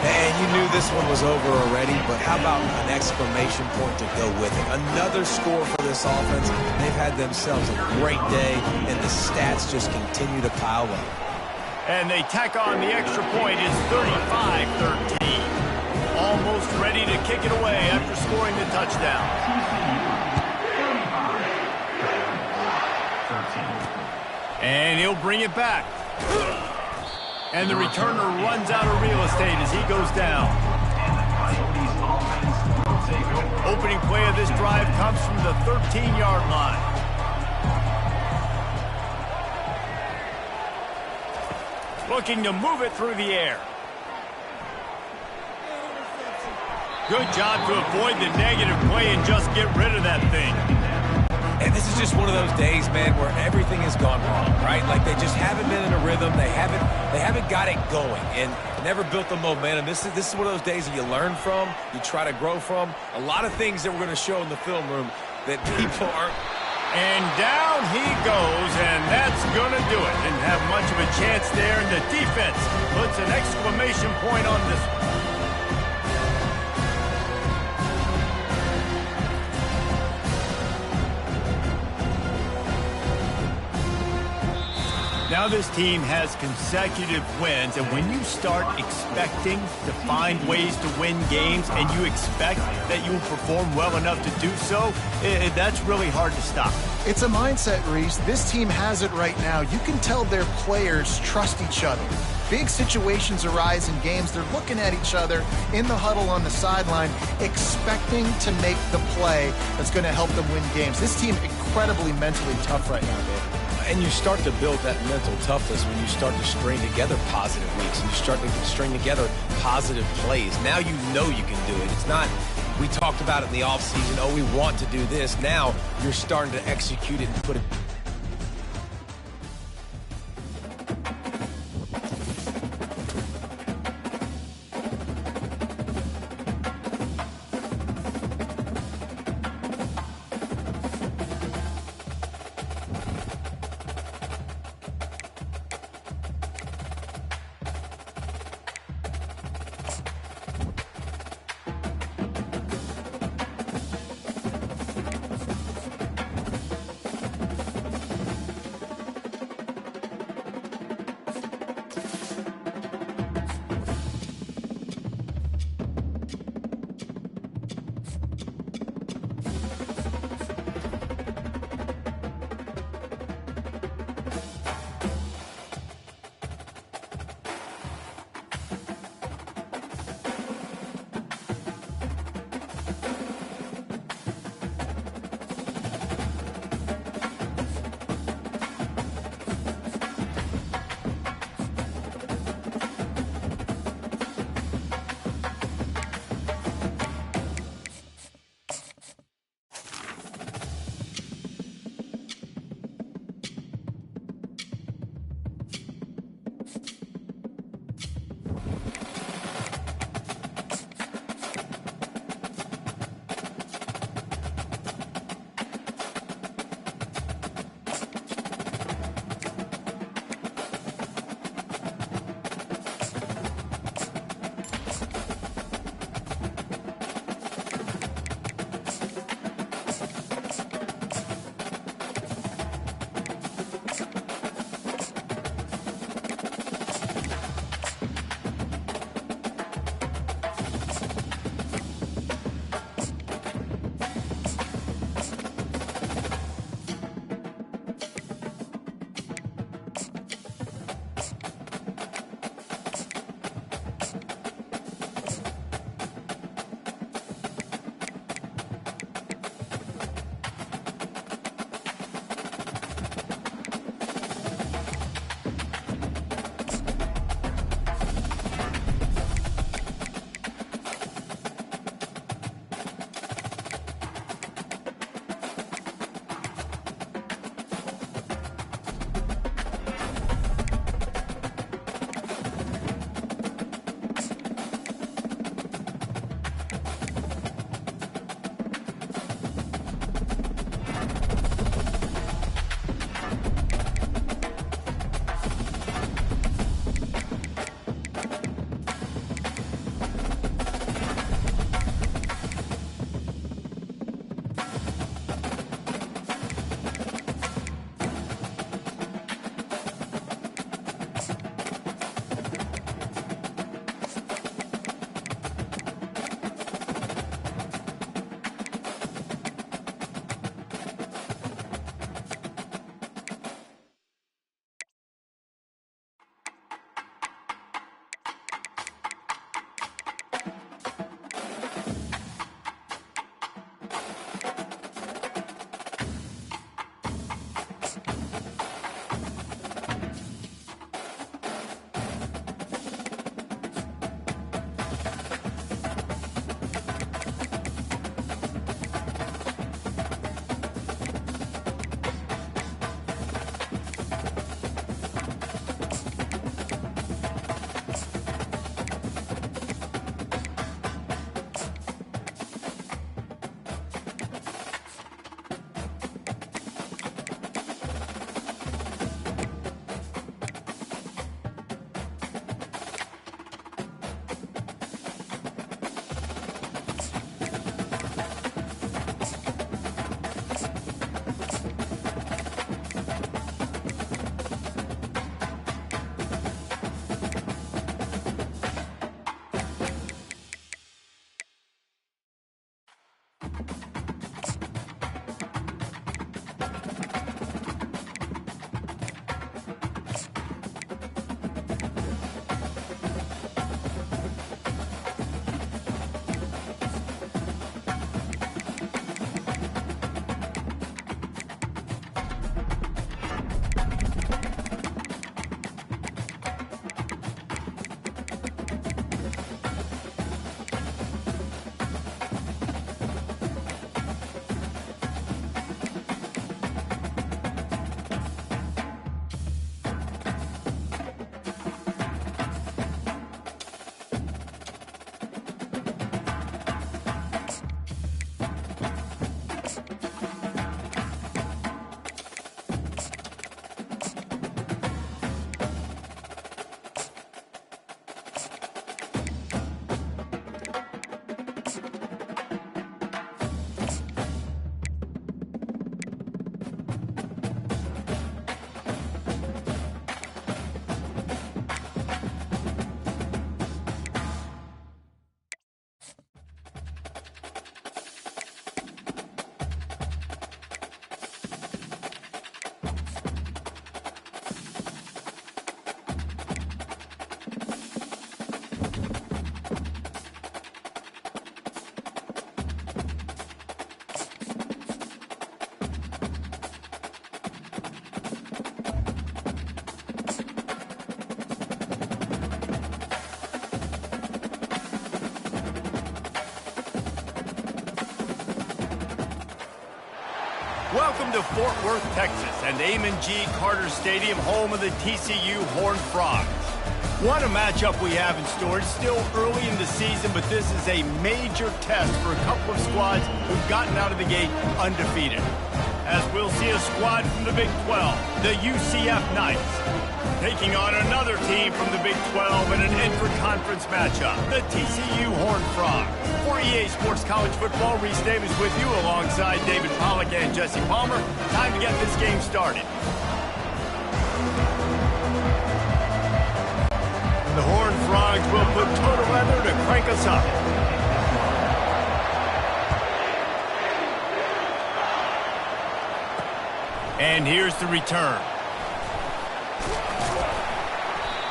And you knew this one was over already, but how about an exclamation point to go with it? Another score for this offense. They've had themselves a great day, and the stats just continue to pile up. And they tack on the extra point. It's 35-13. Almost ready to kick it away after scoring the touchdown. And he'll bring it back. And the returner runs out of real estate as he goes down. Opening play of this drive comes from the 13-yard line. Looking to move it through the air. Good job to avoid the negative play and just get rid of that thing. And this is just one of those days, man, where everything has gone wrong, right? Like they just haven't been in a rhythm. They haven't got it going and never built the momentum. This is one of those days that you learn from, you try to grow from. A lot of things that we're going to show in the film room that people aren't. And down he goes, and that's going to do it. Didn't have much of a chance there, and the defense puts an exclamation point on this one. Now this team has consecutive wins, and when you start expecting to find ways to win games and you expect that you will perform well enough to do so, that's really hard to stop. It's a mindset, Reese. This team has it right now. You can tell their players trust each other. Big situations arise in games. They're looking at each other in the huddle on the sideline, expecting to make the play that's going to help them win games. This team incredibly mentally tough right now, David. And you start to build that mental toughness when you start to string together positive weeks and you start to string together positive plays. Now you know you can do it. It's not, we talked about it in the offseason, oh, we want to do this. Now you're starting to execute it and put it. Welcome to Fort Worth, Texas, and Amon G. Carter Stadium, home of the TCU Horned Frogs. What a matchup we have in store. It's still early in the season, but this is a major test for a couple of squads who've gotten out of the gate undefeated. As we'll see a squad from the Big 12, the UCF Knights, taking on another team from the Big 12 in an intra-conference matchup, the TCU Horned Frogs. For EA Sports College Football, Reese Davis with you alongside David Pollack and Jesse Palmer. Time to get this game started. The Horned Frogs will put total weather to crank us up. And here's the return.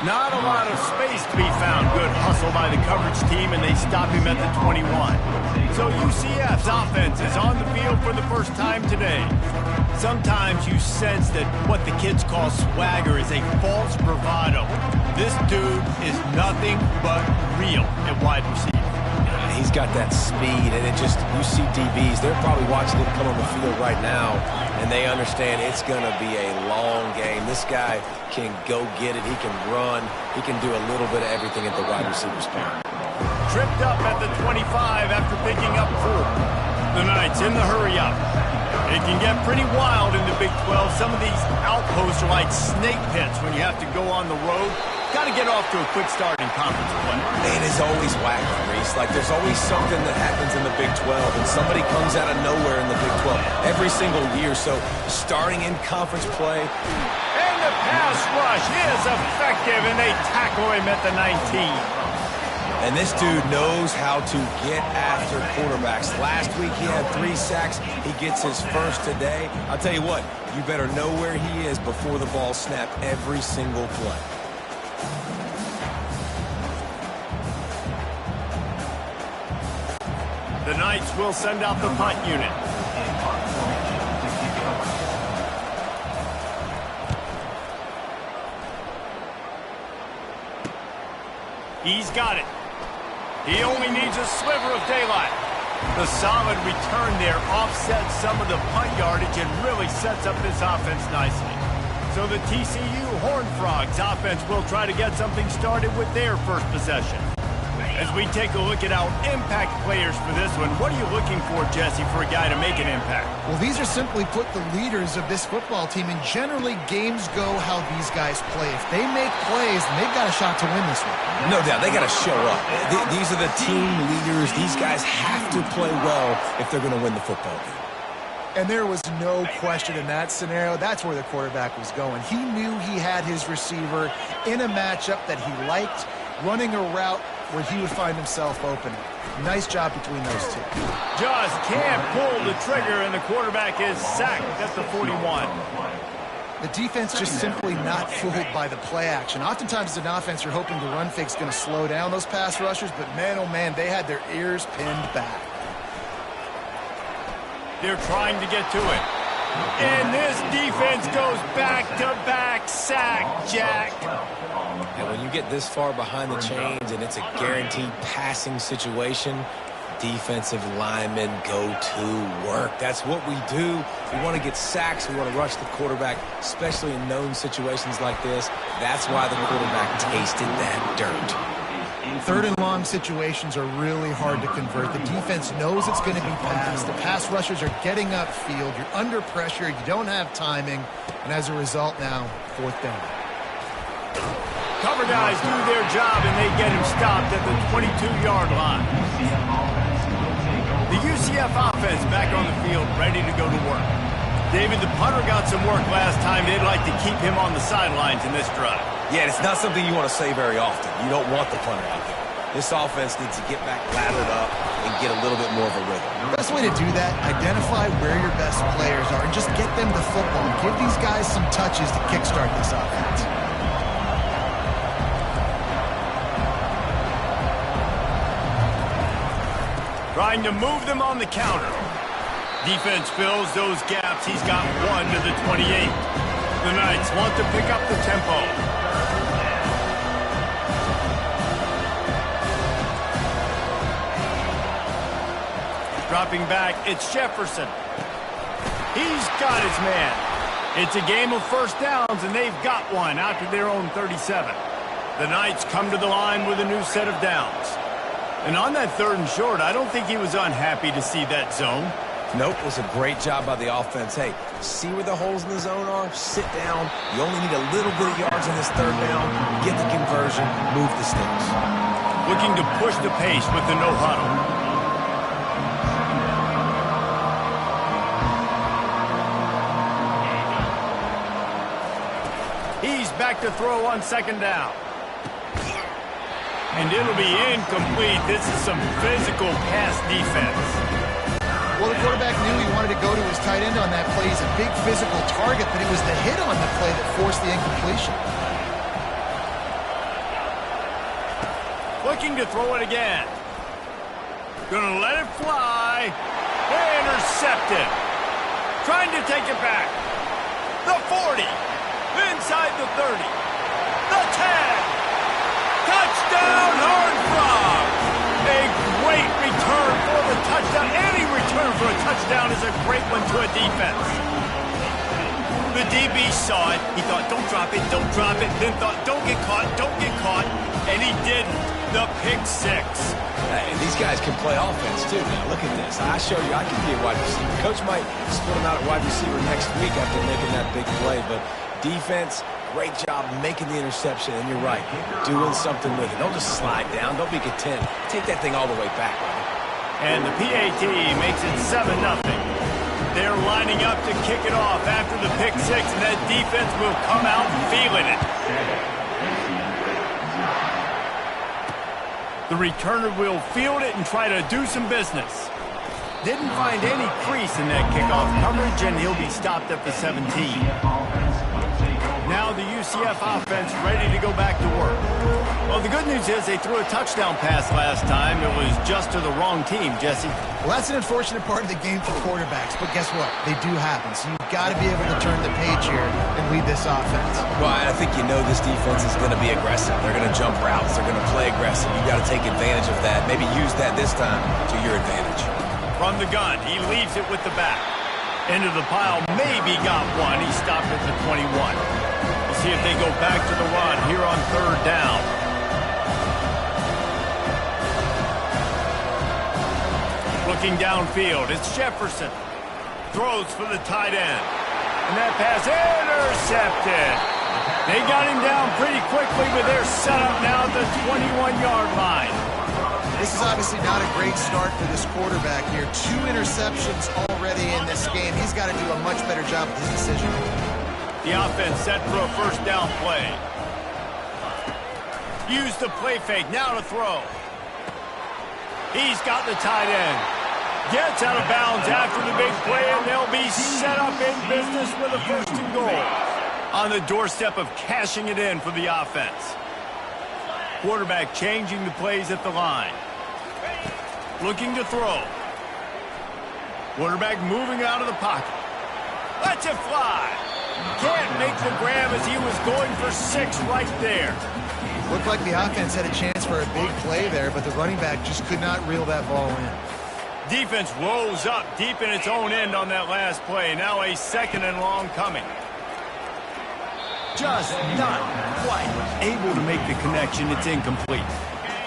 Not a lot of space to be found. Good hustle by the coverage team, and they stop him at the 21. So UCF's offense is on the field for the first time today. Sometimes you sense that what the kids call swagger is a false bravado. This dude is nothing but real at wide receiver. He's got that speed, and it just, you see DBs, they're probably watching him come on the field right now, and they understand it's going to be a long game. This guy can go get it. He can run. He can do a little bit of everything at the wide receiver spot. Tripped up at the 25 after picking up 4. The Knights in the hurry up. It can get pretty wild in the Big 12. Some of these outposts are like snake pits when you have to go on the road. Got to get off to a quick start in conference play. Man, it's always wacky, Reese. Like, there's always something that happens in the Big 12, and somebody comes out of nowhere in the Big 12 every single year. So, starting in conference play. And the pass rush is effective, and they tackle him at the 19. And this dude knows how to get after quarterbacks. Last week, he had 3 sacks. He gets his first today. I'll tell you what, you better know where he is before the ball snapped every single play. The Knights will send out the punt unit. He's got it. He only needs a sliver of daylight. The solid return there offsets some of the punt yardage and really sets up this offense nicely. So the TCU Horned Frogs offense will try to get something started with their first possession. As we take a look at our impact players for this one, what are you looking for, Jesse, for a guy to make an impact? Well, these are simply put the leaders of this football team, and generally games go how these guys play. If they make plays, then they've got a shot to win this one. No doubt, they got to show up. These are the team leaders. These guys have to play well if they're going to win the football game. And there was no question in that scenario. That's where the quarterback was going. He knew he had his receiver in a matchup that he liked, running a route where he would find himself open. Nice job between those two. Just can't pull the trigger, and the quarterback is sacked at the 41. The defense just simply not fooled by the play action. Oftentimes as an offense, you're hoping the run fake's going to slow down those pass rushers, but man, oh man, they had their ears pinned back. They're trying to get to it. And this defense goes back-to-back sack, Jack. And when you get this far behind the chains and it's a guaranteed passing situation, defensive linemen go to work. That's what we do. We want to get sacks. We want to rush the quarterback, especially in known situations like this. That's why the quarterback tasted that dirt. Third and long situations are really hard to convert. The defense knows it's going to be passed. The pass rushers are getting upfield. You're under pressure. You don't have timing. And as a result now, fourth down. Cover guys do their job, and they get him stopped at the 22-yard line. The UCF offense back on the field, ready to go to work. David, the punter got some work last time. They'd like to keep him on the sidelines in this drive. Yeah, it's not something you want to say very often. You don't want the punter out there. This offense needs to get back lathered up and get a little bit more of a rhythm. The best way to do that, identify where your best players are and just get them the football. Give these guys some touches to kickstart this offense. Trying to move them on the counter. Defense fills those gaps. He's got one to the 28. The Knights want to pick up the tempo. Dropping back, it's Jefferson. He's got his man. It's a game of first downs, and they've got one out to their own 37. The Knights come to the line with a new set of downs. And on that third and short, I don't think he was unhappy to see that zone. Nope, it was a great job by the offense. Hey, see where the holes in the zone are? Sit down. You only need a little bit of yards in this third down. Get the conversion. Move the sticks. Looking to push the pace with the no huddle. He's back to throw on second down. And it'll be incomplete. This is some physical pass defense. Well, the quarterback knew he wanted to go to his tight end on that play. He's a big physical target, but it was the hit on the play that forced the incompletion. Looking to throw it again. Gonna let it fly. Intercepted. Trying to take it back. The 40. Inside the 30. The 10. Touchdown, Horned Frogs! A great return for the touchdown. Any return for a touchdown is a great one to a defense. The DB saw it. He thought, don't drop it, don't drop it. Then thought, don't get caught, don't get caught. And he didn't. The pick six. Hey, these guys can play offense, too. Now, look at this. I show you I can be a wide receiver. Coach might split him out at wide receiver next week after making that big play. But defense, great job making the interception. And you're right, doing something with it. Don't just slide down. Don't be content. Take that thing all the way back, brother. And the PAT makes it 7-0. They're lining up to kick it off after the pick six, and that defense will come out feeling it. The returner will field it and try to do some business. Didn't find any crease in that kickoff coverage, and he'll be stopped at the 17. Now the UCF offense ready to go back to work. Well, the good news is they threw a touchdown pass last time. It was just to the wrong team, Jesse. Well, that's an unfortunate part of the game for quarterbacks, but guess what? They do happen, so you've got to be able to turn the page here and lead this offense. Well, I think you know this defense is going to be aggressive. They're going to jump routes. They're going to play aggressive. You've got to take advantage of that. Maybe use that this time to your advantage. From the gun, he leaves it with the back. Into the pile, maybe got one. He stopped at the 21. We'll see if they go back to the run here on third down. Looking downfield, it's Jefferson. Throws for the tight end. And that pass intercepted. They got him down pretty quickly, but they're set up now at the 21-yard line. This is obviously not a great start for this quarterback here. 2 interceptions already in this game. He's got to do a much better job with his decision. The offense set for a first down play. Use the play fake, now to throw. He's got the tight end. Gets out of bounds after the big play, and they'll be set up in business with a 1st and goal. On the doorstep of cashing it in for the offense. Quarterback changing the plays at the line. Looking to throw. Quarterback moving out of the pocket. Lets it fly. Can't make the grab as he was going for 6 right there. Looked like the offense had a chance for a big play there, but the running back just could not reel that ball in. Defense rose up deep in its own end on that last play. Now a 2nd and long coming. Just not quite able to make the connection. It's incomplete.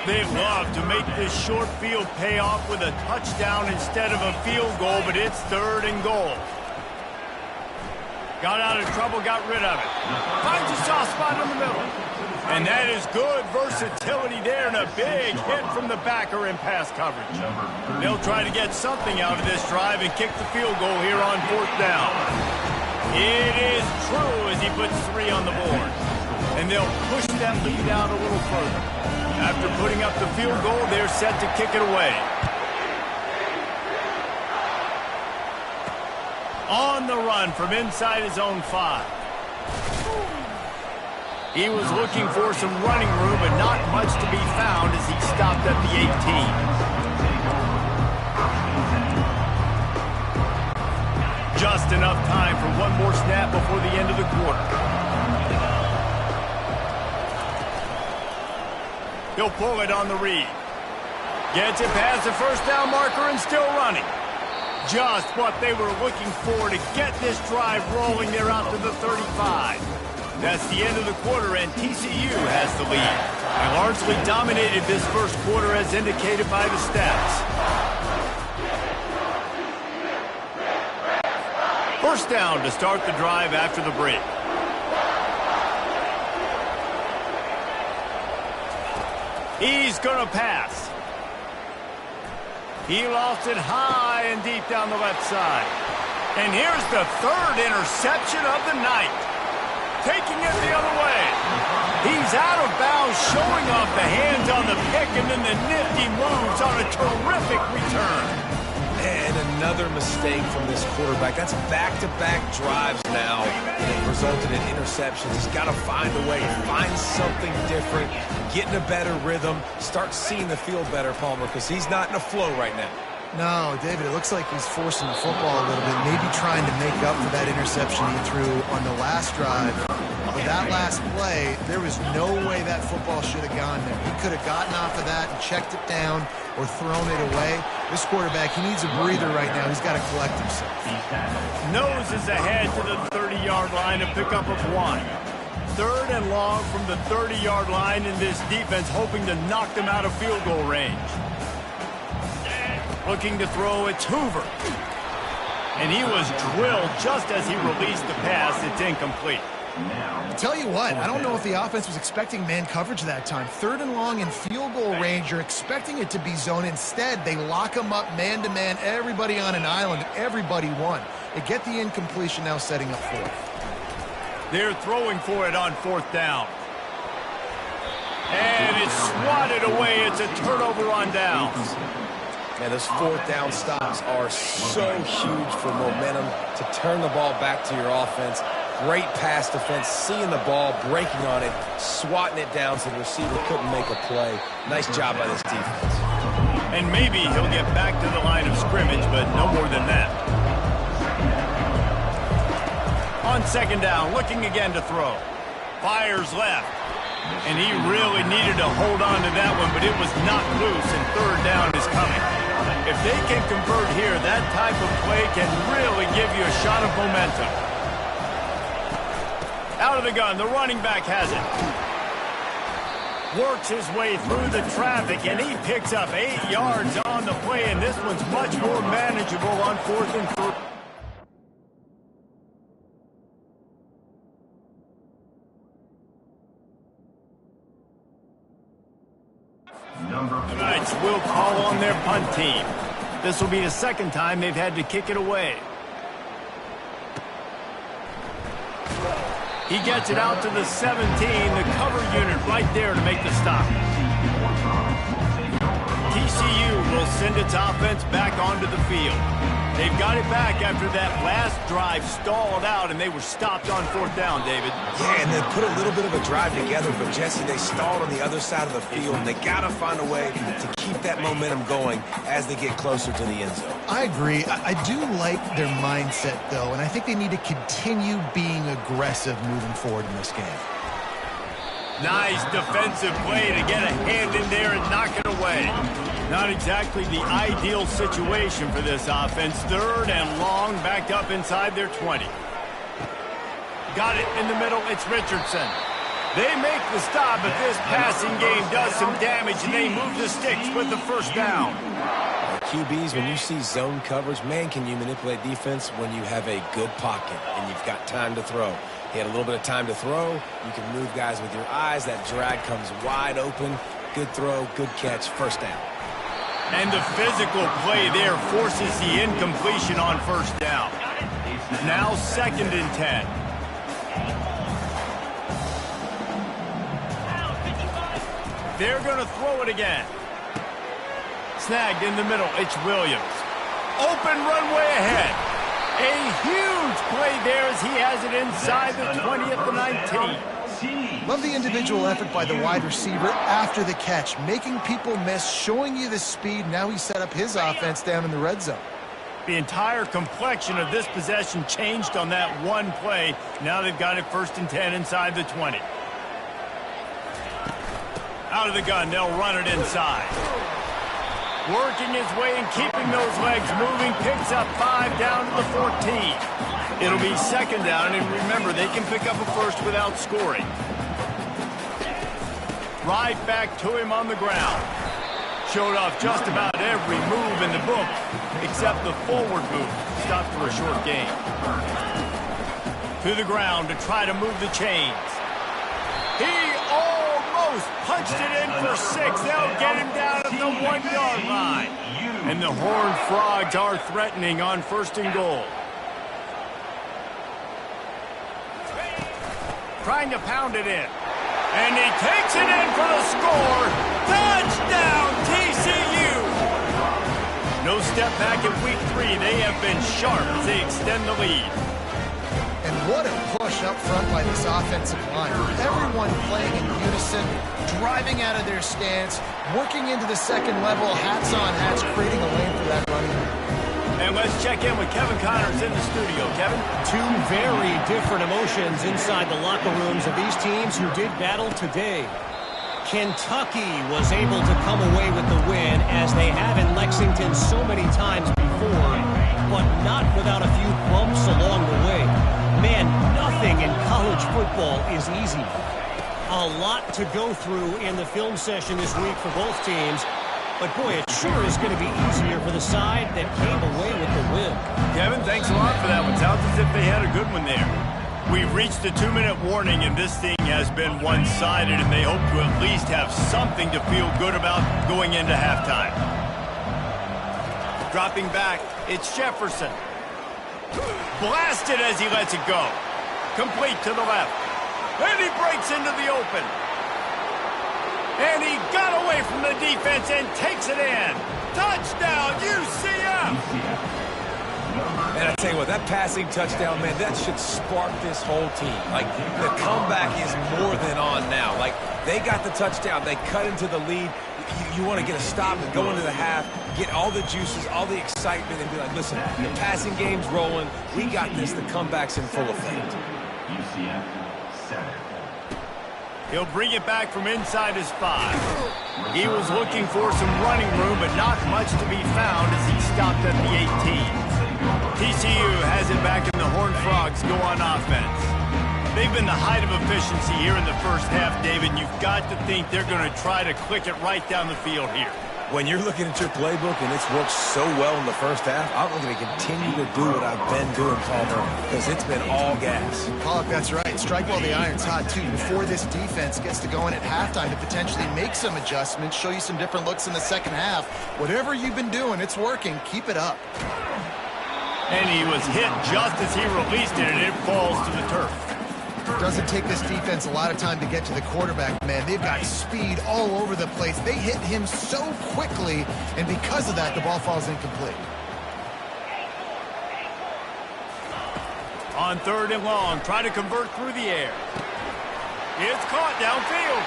They love to make this short field pay off with a touchdown instead of a field goal, but it's 3rd and goal. Got out of trouble, got rid of it. Finds a soft spot in the middle. And that is good versatility there and a big hit from the backer in pass coverage. They'll try to get something out of this drive and kick the field goal here on 4th down. It is true as he puts 3 on the board. And they'll push that lead out a little further. After putting up the field goal, they're set to kick it away. On the run from inside his own 5. He was looking for some running room, but not much to be found as he stopped at the 18. Just enough time for one more snap before the end of the quarter. He'll pull it on the read. Gets it past the 1st down marker and still running. Just what they were looking for to get this drive rolling there out to the 35. That's the end of the quarter, and TCU has the lead. They largely dominated this 1st quarter as indicated by the stats. 1st down to start the drive after the break. He's going to pass. He lost it high and deep down the left side. And here's the 3rd interception of the night. Taking it the other way. He's out of bounds, showing off the hands on the pick, and then the nifty moves on a terrific return. And another mistake from this quarterback. That's back-to-back drives now. And it resulted in interceptions. He's got to find a way, find something different, get in a better rhythm, start seeing the field better, Palmer, because he's not in a flow right now. No, David, it looks like he's forcing the football a little bit, maybe trying to make up for that interception he threw on the last drive. But that last play, there was no way that football should have gone there. He could have gotten off of that and checked it down or thrown it away. This quarterback, he needs a breather right now. He's got to collect himself. Noses ahead to the 30-yard line to pick up a 1. 3rd and long from the 30-yard line, in this defense hoping to knock them out of field goal range. Looking to throw, it's Hoover. And he was drilled just as he released the pass. It's incomplete. I'll tell you what, I don't know if the offense was expecting man coverage that time. 3rd and long in field goal range, you're expecting it to be zone. Instead, they lock them up man-to-man, everybody on an island, everybody won. They get the incompletion, now setting up 4th. They're throwing for it on 4th down. And it's swatted away. It's a turnover on downs. Man, those 4th down stops are so huge for momentum to turn the ball back to your offense. Great pass defense, seeing the ball, breaking on it, swatting it down so the receiver couldn't make a play. Nice job by this defense. And maybe he'll get back to the line of scrimmage, but no more than that. On 2nd down, looking again to throw. Fires left. And he really needed to hold on to that one, but it was knocked loose, and 3rd down is coming. If they can convert here, that type of play can really give you a shot of momentum. Out of the gun, the running back has it. Works his way through the traffic, and he picks up 8 yards on the play, and this one's much more manageable on 4th and 3. Knights will call on their punt team. This will be the 2nd time they've had to kick it away. He gets it out to the 17, the cover unit right there to make the stop. TCU will send its offense back onto the field. They've got it back after that last drive stalled out, and they were stopped on 4th down, David. Yeah, and they put a little bit of a drive together, but Jesse, they stalled on the other side of the field, and they got to find a way to keep that momentum going as they get closer to the end zone. I agree. I do like their mindset, though, and I think they need to continue being aggressive moving forward in this game. Nice defensive play to get a hand in there and knock it away. Not exactly the ideal situation for this offense. 3rd and long, backed up inside their 20. Got it in the middle. It's Richardson. They make the stop, but this passing game does some damage, and they move the sticks with the 1st down. QBs, when you see zone coverage, man, can you manipulate defense when you have a good pocket and you've got time to throw. He had a little bit of time to throw. You can move guys with your eyes. That drag comes wide open. Good throw, good catch, 1st down. And the physical play there forces the incompletion on 1st down. Now 2nd and 10. They're going to throw it again. Snagged in the middle. It's Williams. Open runway ahead. A huge play there as he has it inside the 20 at the 19. Love the individual effort by the wide receiver after the catch, making people miss, showing you the speed. Now he set up his offense down in the red zone. The entire complexion of this possession changed on that one play. Now they've got it 1st and 10 inside the 20. Out of the gun, they'll run it inside. Working his way and keeping those legs moving, picks up 5 down to the 14. It'll be 2nd down, and remember, they can pick up a 1st without scoring. Right back to him on the ground. Showed off just about every move in the book, except the forward move. Stopped for a short gain. To the ground to try to move the chains. He almost punched it in for 6. They'll get him down at the 1-yard line. And the Horned Frogs are threatening on 1st and goal. Trying to pound it in. And he takes it in for the score. Touchdown, TCU! No step back in week 3. They have been sharp as they extend the lead. And what a push up front by this offensive line. Everyone playing in unison, driving out of their stance, working into the 2nd level, hats on hats, creating a lane for that running back. And let's check in with Kevin Connors in the studio. Kevin? 2 very different emotions inside the locker rooms of these teams who did battle today. Kentucky was able to come away with the win, as they have in Lexington so many times before, but not without a few bumps along the way. Man, nothing in college football is easy. A lot to go through in the film session this week for both teams. But, boy, it sure is going to be easier for the side that came away with the win. Kevin, thanks a lot for that one. Sounds as if they had a good one there. We've reached the 2-minute warning, and this thing has been one-sided, and they hope to at least have something to feel good about going into halftime. Dropping back, it's Jefferson. Blasted as he lets it go. Complete to the left. And he breaks into the open. And he got away from the defense and takes it in. Touchdown, UCF! Man, I tell you what, that passing touchdown, man, that should spark this whole team. Like, the comeback is more than on now. Like, they got the touchdown. They cut into the lead. You want to get a stop and go into the half, get all the juices, all the excitement, and be like, listen, the passing game's rolling. We got this. The comeback's in full effect. UCF 7. He'll bring it back from inside his 5. He was looking for some running room, but not much to be found as he stopped at the 18. TCU has it back, and the Horned Frogs go on offense. They've been the height of efficiency here in the first half, David. You've got to think they're going to try to click it right down the field here. When you're looking at your playbook and it's worked so well in the first half, I'm going to continue to do what I've been doing, Palmer, because it's been all gas. Pollock, that's right. Strike while the iron's hot, too. Before this defense gets to go in at halftime to potentially make some adjustments, show you some different looks in the second half. Whatever you've been doing, it's working. Keep it up. And he was hit just as he released it, and it falls to the turf. Doesn't take this defense a lot of time to get to the quarterback, man. They've got speed all over the place. They hit him so quickly, and because of that, the ball falls incomplete. On 3rd and long, try to convert through the air. It's caught downfield.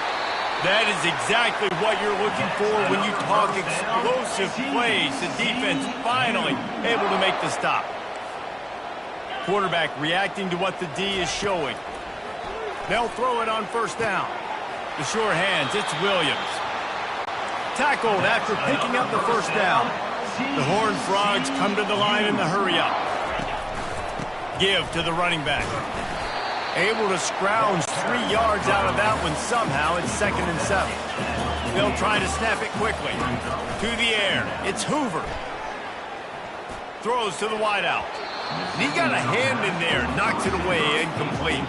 That is exactly what you're looking for when you talk explosive plays. The defense finally able to make the stop. Quarterback reacting to what the D is showing. They'll throw it on 1st down. The sure hands, it's Williams. Tackled after picking up the 1st down. The Horned Frogs come to the line in the hurry-up. Give to the running back. Able to scrounge 3 yards out of that one somehow. It's 2nd and 7. They'll try to snap it quickly. To the air. It's Hoover. Throws to the wideout. He got a hand in there. Knocks it away. Incomplete.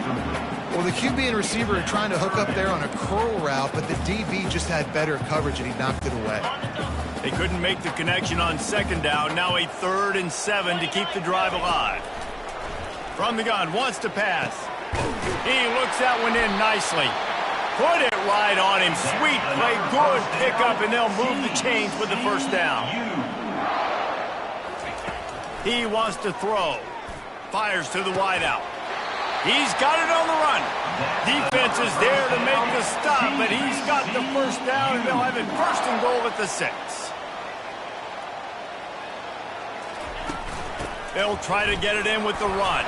Well, the QB and receiver are trying to hook up there on a curl route, but the DB just had better coverage, and he knocked it away. They couldn't make the connection on 2nd down. Now a 3rd and 7 to keep the drive alive. From the gun, wants to pass. He looks that one in nicely. Put it right on him. Sweet play, good pickup, and they'll move the chains with the 1st down. He wants to throw. Fires to the wideout. He's got it on the run. Defense is there to make the stop, but he's got the 1st down, and they'll have it 1st and goal at the 6. They'll try to get it in with the run.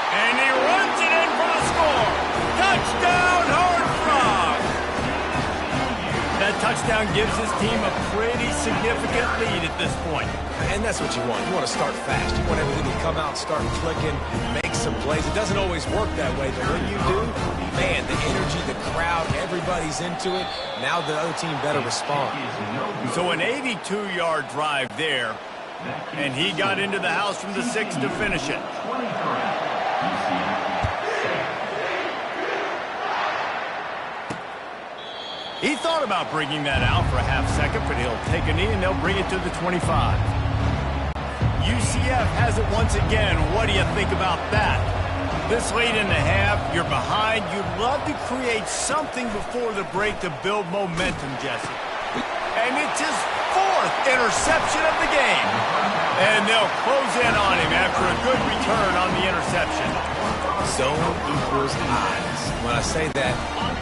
And he runs it in for the score. Touchdown, Horned Frogs! That touchdown gives his team a pretty significant lead at this point. And that's what you want. You want to start fast. You want everything to come out, start clicking, make some plays. It doesn't always work that way, but when you do, man, the energy, the crowd, everybody's into it. Now the other team better respond. So an 82-yard drive there, and he got into the house from the 6 to finish it. He thought about bringing that out for a half second, but he'll take a knee and they'll bring it to the 25. UCF has it once again. What do you think about that? This late in the half, you're behind. You'd love to create something before the break to build momentum, Jesse. And it's his 4th interception of the game. And they'll close in on him after a good return on the interception. Zone equals eyes. When I say that,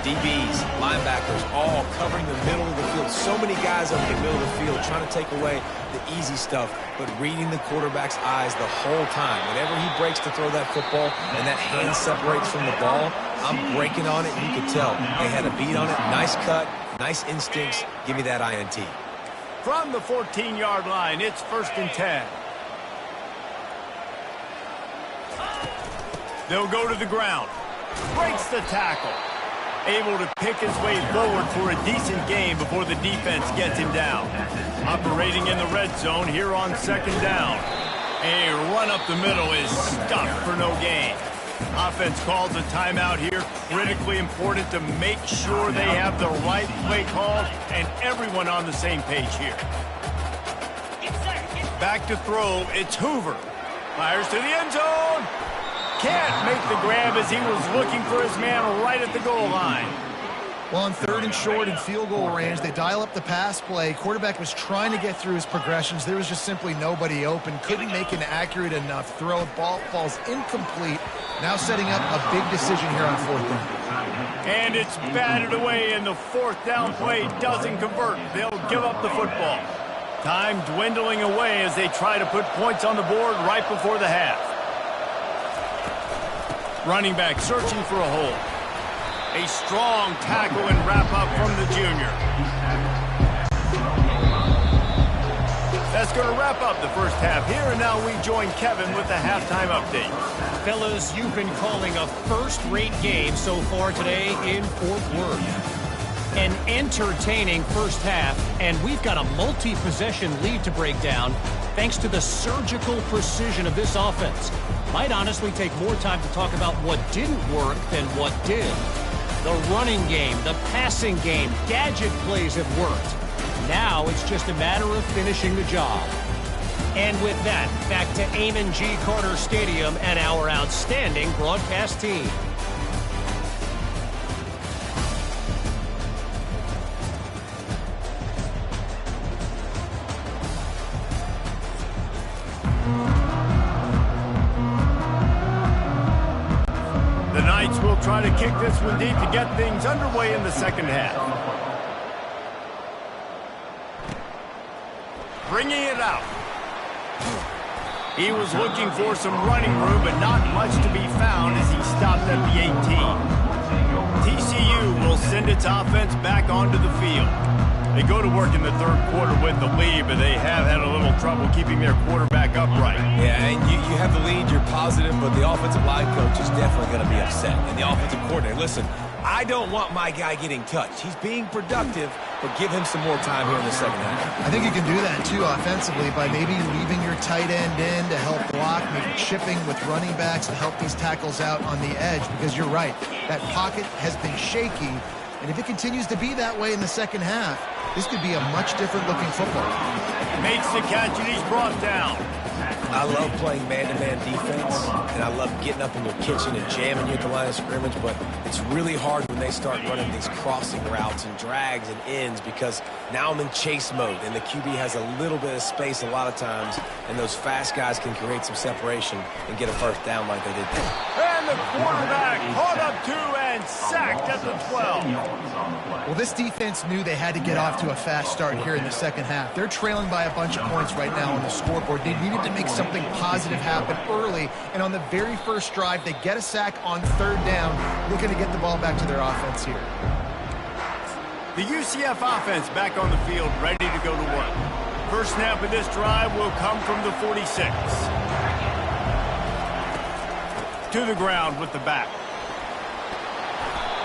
DBs, linebackers, all covering the middle of the field. So many guys over the middle of the field trying to take away the easy stuff, but reading the quarterback's eyes the whole time. Whenever he breaks to throw that football and that hand separates from the ball, I'm breaking on it, and you can tell. They had a beat on it. Nice cut, nice instincts. Give me that INT. From the 14-yard line, it's 1st and 10. They'll go to the ground. Breaks the tackle. Able to pick his way forward for a decent game before the defense gets him down. Operating in the red zone here on 2nd down. A run up the middle is stuffed for no gain. Offense calls a timeout here. Critically important to make sure they have the right play call and everyone on the same page here. Back to throw, it's Hoover. Fires to the end zone. Can't make the grab as he was looking for his man right at the goal line. Well, on 3rd and short and field goal range, they dial up the pass play. Quarterback was trying to get through his progressions. There was just simply nobody open. Couldn't make an accurate enough throw. Ball falls incomplete. Now setting up a big decision here on 4th down. And it's batted away, and the 4th down play doesn't convert. They'll give up the football. Time dwindling away as they try to put points on the board right before the half. Running back searching for a hole. A strong tackle and wrap-up from the junior. That's going to wrap up the first half here, and now we join Kevin with the halftime update. Fellas, you've been calling a first-rate game so far today in Fort Worth. An entertaining first half, and we've got a multi-possession lead to break down thanks to the surgical precision of this offense. Might honestly take more time to talk about what didn't work than what did. The running game, the passing game, gadget plays have worked. Now it's just a matter of finishing the job. And with that, back to Amon G. Carter Stadium and our outstanding broadcast team. try to kick this one deep to get things underway in the second half. Bringing it out. He was looking for some running room, but not much to be found as he stopped at the 18. TCU will send its offense back onto the field. They go to work in the third quarter with the lead, but they have had a little trouble keeping their quarterback upright. Yeah, and you have the lead, you're positive, but the offensive line coach is definitely going to be upset. And the offensive coordinator, listen, I don't want my guy getting touched. He's being productive, but give him some more time here in the second half. I think you can do that, too, offensively, by maybe leaving your tight end in to help block, maybe chipping with running backs to help these tackles out on the edge, because you're right. That pocket has been shaky, and if it continues to be that way in the second half, this could be a much different looking football. Makes the catch and he's brought down. I love playing man-to-man defense, and I love getting up in your kitchen and jamming you at the line of scrimmage, but it's really hard when they start running these crossing routes and drags and ends because now I'm in chase mode, and the QB has a little bit of space a lot of times, and those fast guys can create some separation and get a first down like they did there. And the quarterback caught up to and sacked at the 12. Well, this defense knew they had to get off to a fast start here in the second half. They're trailing by a bunch of points right now on the scoreboard. They needed to make something positive happen early, and on the very first drive, they get a sack on third down, looking to get the ball back to their offense here. The UCF offense back on the field, ready to go to work. First snap of this drive will come from the 46. To the ground with the back.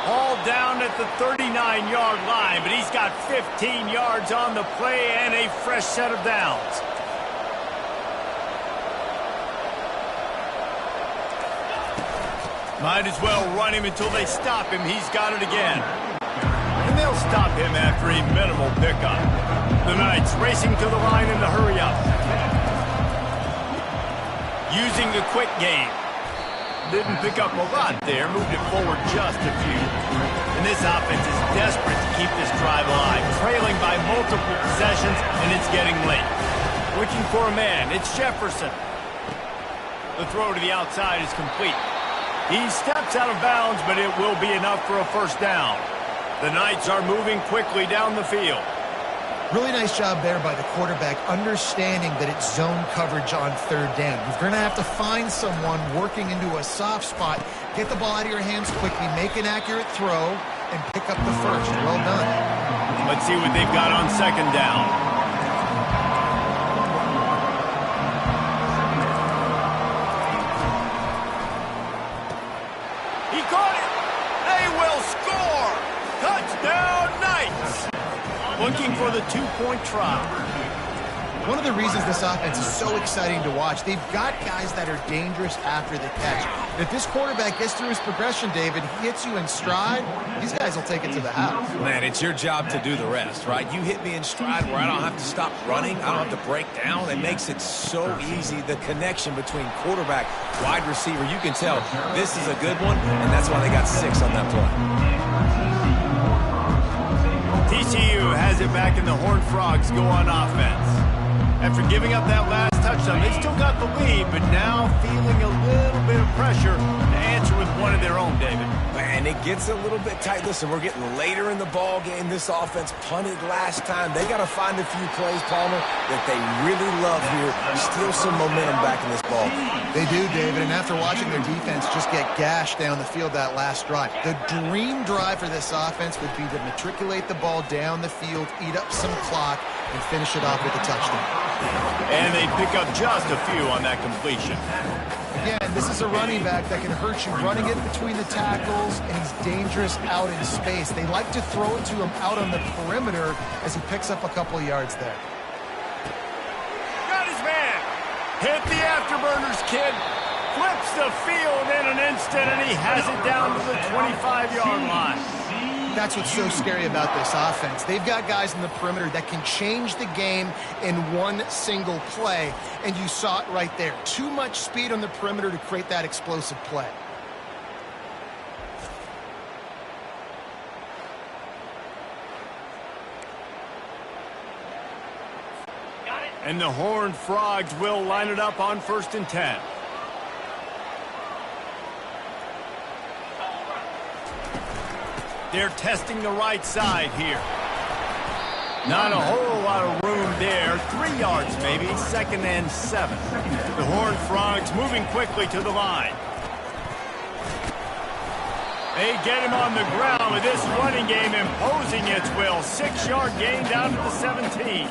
All down at the 39-yard line, but he's got 15 yards on the play and a fresh set of downs. Might as well run him until they stop him. He's got it again. And they'll stop him after a minimal pickup. The Knights racing to the line in the hurry-up. Using the quick game. Didn't pick up a lot there, moved it forward just a few. And this offense is desperate to keep this drive alive, trailing by multiple possessions, and it's getting late. Looking for a man, it's Jefferson. The throw to the outside is complete. He steps out of bounds, but it will be enough for a first down. The Knights are moving quickly down the field. Really nice job there by the quarterback, understanding that it's zone coverage on third down. You're going to have to find someone working into a soft spot, get the ball out of your hands quickly, make an accurate throw, and pick up the first. Well done. Let's see what they've got on second down. He caught it. They will score. Touchdown, Knights. Looking for the two-point try. One of the reasons this offense is so exciting to watch, they've got guys that are dangerous after the catch. And if this quarterback gets through his progression, David, he hits you in stride, these guys will take it to the house. Man, it's your job to do the rest, right? You hit me in stride where I don't have to stop running. I don't have to break down. It makes it so easy. The connection between quarterback, wide receiver, you can tell this is a good one, and that's why they got 6 on that play. TCU has it back, and the Horned Frogs go on offense. After giving up that last touchdown, they still got the lead, but now feeling a little bit of pressure to answer with one of their own, David. Man, it gets a little bit tight. Listen, we're getting later in the ball game. This offense punted last time. They got to find a few plays, Palmer, that they really love here. Steal some momentum back in this ball game. They do, David, and after watching their defense just get gashed down the field that last drive, the dream drive for this offense would be to matriculate the ball down the field, eat up some clock, and finish it off with a touchdown. And they pick up just a few on that completion. Again, this is a running back that can hurt you running it between the tackles, and he's dangerous out in space. They like to throw it to him out on the perimeter as he picks up a couple of yards there. Got his man. Hit the afterburners, kid. Flips the field in an instant, and he has it down to the 25-yard line. That's what's so scary about this offense. They've got guys in the perimeter that can change the game in one single play, and you saw it right there. Too much speed on the perimeter to create that explosive play. And the Horned Frogs will line it up on 1st and 10. They're testing the right side here. Not a whole lot of room there. 3 yards maybe, 2nd and 7. The Horned Frogs moving quickly to the line. They get him on the ground with this running game imposing its will. 6-yard gain down to the 17.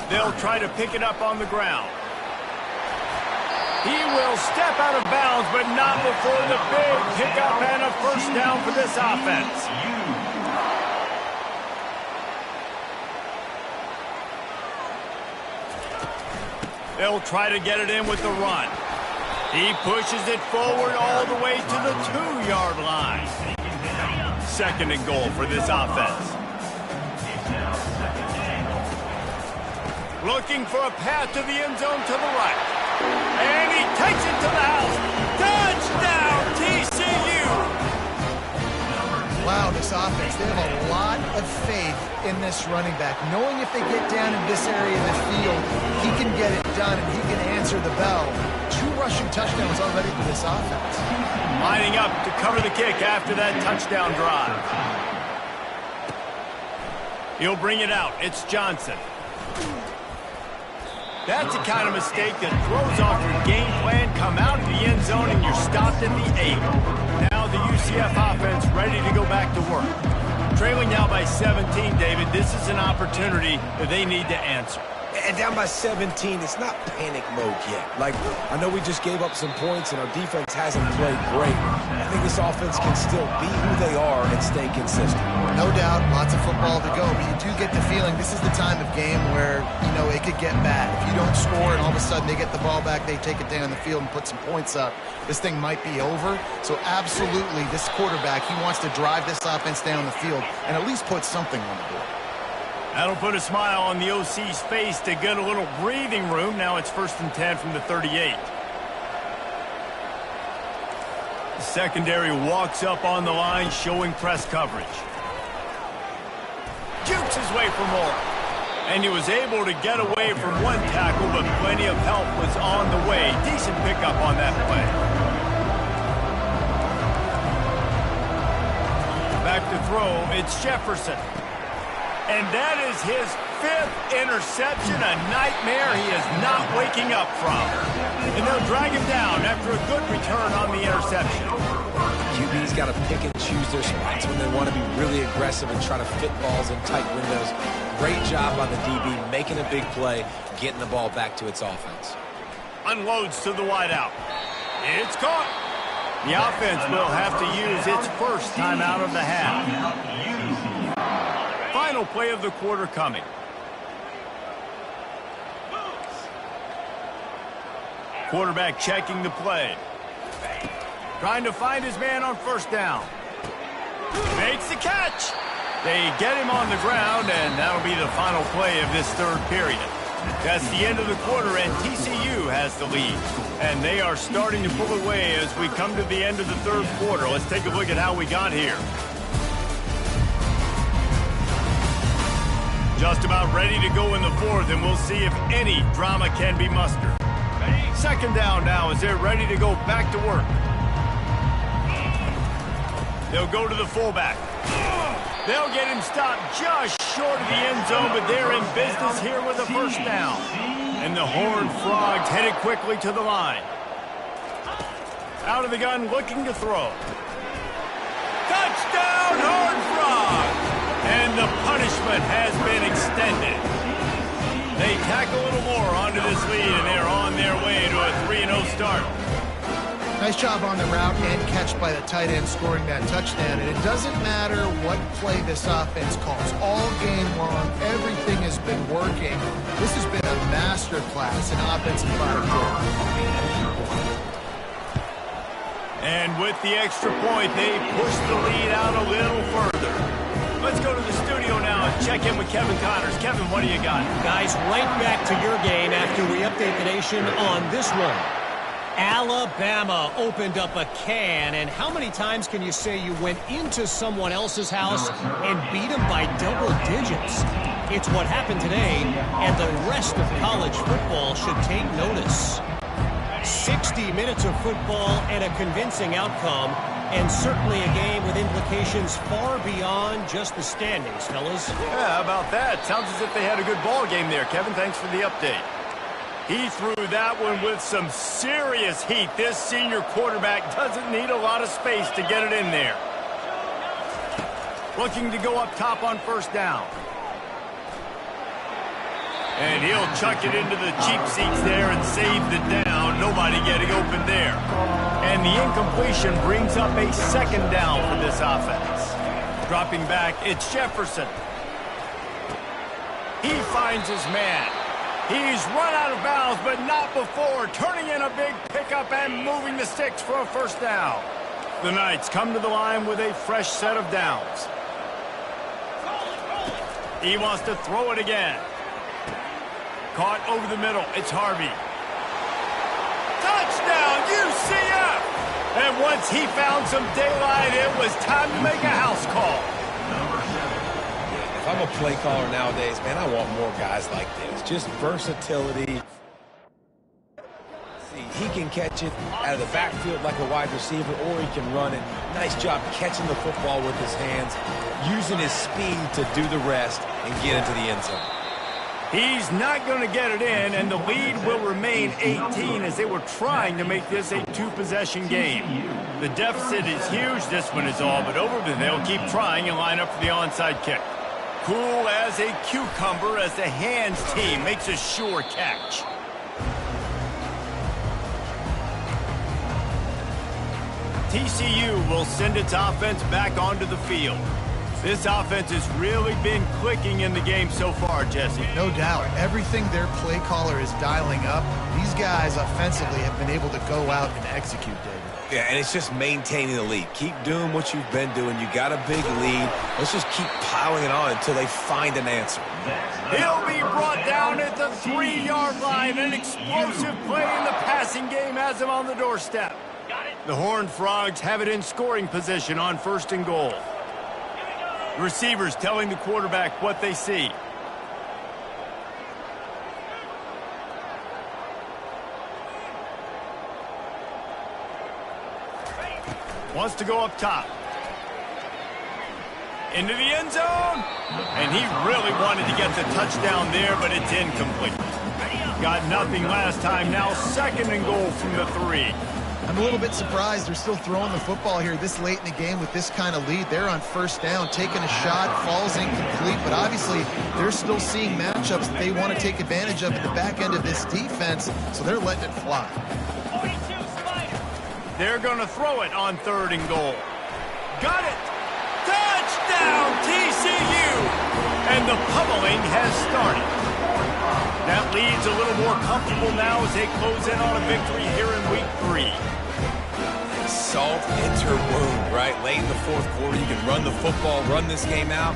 They'll try to pick it up on the ground. He will step out of bounds, but not before the big pickup and a first down for this offense. They'll try to get it in with the run. He pushes it forward all the way to the 2-yard line. 2nd and goal for this offense. Looking for a path to the end zone to the right. And he takes it to the house. Touchdown, TCU! Wow, this offense, they have a lot of faith in this running back. Knowing if they get down in this area of the field, he can get it done and he can answer the bell. 2 rushing touchdowns already for this offense. Lining up to cover the kick after that touchdown drive. He'll bring it out. It's Johnson. That's the kind of mistake that throws off your game plan. Come out of the end zone and you're stopped at the 8. Now the UCF offense ready to go back to work. Trailing now by 17, David. This is an opportunity that they need to answer. And down by 17, it's not panic mode yet. Like, I know we just gave up some points and our defense hasn't played great. I think this offense can still be who they are and stay consistent. No doubt, lots of football to go, but you do get the feeling this is the time of game where, you know, it could get bad. If you don't score and all of a sudden they get the ball back, they take it down the field and put some points up, this thing might be over. So absolutely, this quarterback, he wants to drive this offense down the field and at least put something on the board. That'll put a smile on the OC's face to get a little breathing room. Now it's 1st and 10 from the 38. The secondary walks up on the line, showing press coverage. Jukes his way for more. And he was able to get away from one tackle, but plenty of help was on the way. Decent pickup on that play. Back to throw, it's Jefferson. And that is his 5th interception, a nightmare he is not waking up from. And they'll drag him down after a good return on the interception. QB's got to pick and choose their spots when they want to be really aggressive and try to fit balls in tight windows. Great job on the DB, making a big play, getting the ball back to its offense. Unloads to the wideout. It's caught. The offense will have to use its first timeout of the half. Final play of the quarter coming. Quarterback checking the play. Trying to find his man on first down. Makes the catch. They get him on the ground, and that'll be the final play of this 3rd period. That's the end of the quarter, and TCU has the lead. And they are starting to pull away as we come to the end of the 3rd quarter. Let's take a look at how we got here. Just about ready to go in the 4th, and we'll see if any drama can be mustered. 2nd down now as they're ready to go back to work. They'll go to the fullback. They'll get him stopped just short of the end zone, but they're in business here with a first down. And the Horned Frogs headed quickly to the line. Out of the gun, looking to throw. Touchdown, Horned Frogs! And the punishment has been extended. They tack a little more onto this lead, and they're on their way to a 3-0 start. Nice job on the route and catch by the tight end scoring that touchdown. And it doesn't matter what play this offense calls. All game long, everything has been working. This has been a masterclass in offensive productivity. And with the extra point, they push the lead out a little further. Let's go to the studio now and check in with Kevin Connors. Kevin, what do you got? Guys, right back to your game after we update the nation on this one. Alabama opened up a can, and how many times can you say you went into someone else's house and beat them by double digits? It's what happened today, and the rest of college football should take notice. 60 minutes of football and a convincing outcome. And certainly a game with implications far beyond just the standings, fellas. Yeah, how about that? Sounds as if they had a good ball game there, Kevin. Thanks for the update. He threw that one with some serious heat. This senior quarterback doesn't need a lot of space to get it in there. Looking to go up top on first down. And he'll chuck it into the cheap seats there and save the down. Nobody getting open there. And the incompletion brings up a second down for this offense. Dropping back, it's Jefferson. He finds his man. He's run out of bounds, but not before. Turning in a big pickup and moving the sticks for a first down. The Knights come to the line with a fresh set of downs. He wants to throw it again. Caught over the middle. It's Harvey. Touchdown, UCF! And once he found some daylight, it was time to make a house call. If I'm a play caller nowadays, man, I want more guys like this. Just versatility. See, he can catch it out of the backfield like a wide receiver, or he can run it. Nice job catching the football with his hands, using his speed to do the rest and get into the end zone. He's not going to get it in, and the lead will remain 18 as they were trying to make this a two-possession game. The deficit is huge. This one is all but over, but they'll keep trying and line up for the onside kick. Cool as a cucumber as the hands team makes a sure catch. TCU will send its offense back onto the field. This offense has really been clicking in the game so far, Jesse. No doubt. Everything their play caller is dialing up, these guys offensively have been able to go out and execute, David. Yeah, and it's just maintaining the lead. Keep doing what you've been doing. You got a big lead. Let's just keep piling it on until they find an answer. He'll be brought down at the 3-yard line. An explosive play in the passing game has him on the doorstep. The Horned Frogs have it in scoring position on first and goal. The receivers telling the quarterback what they see. Wants to go up top. Into the end zone. And he really wanted to get the touchdown there, but it's incomplete. Got nothing last time. Now second and goal from the 3. I'm a little bit surprised they're still throwing the football here this late in the game with this kind of lead. They're on first down, taking a shot, falls incomplete, but obviously they're still seeing matchups that they want to take advantage of at the back end of this defense, so they're letting it fly. They're going to throw it on third and goal. Got it! Touchdown, TCU! And the pummeling has started. That lead's a little more comfortable now as they close in on a victory here in week 3. Salt into her wound, right? Late in the fourth quarter, you can run the football, run this game out.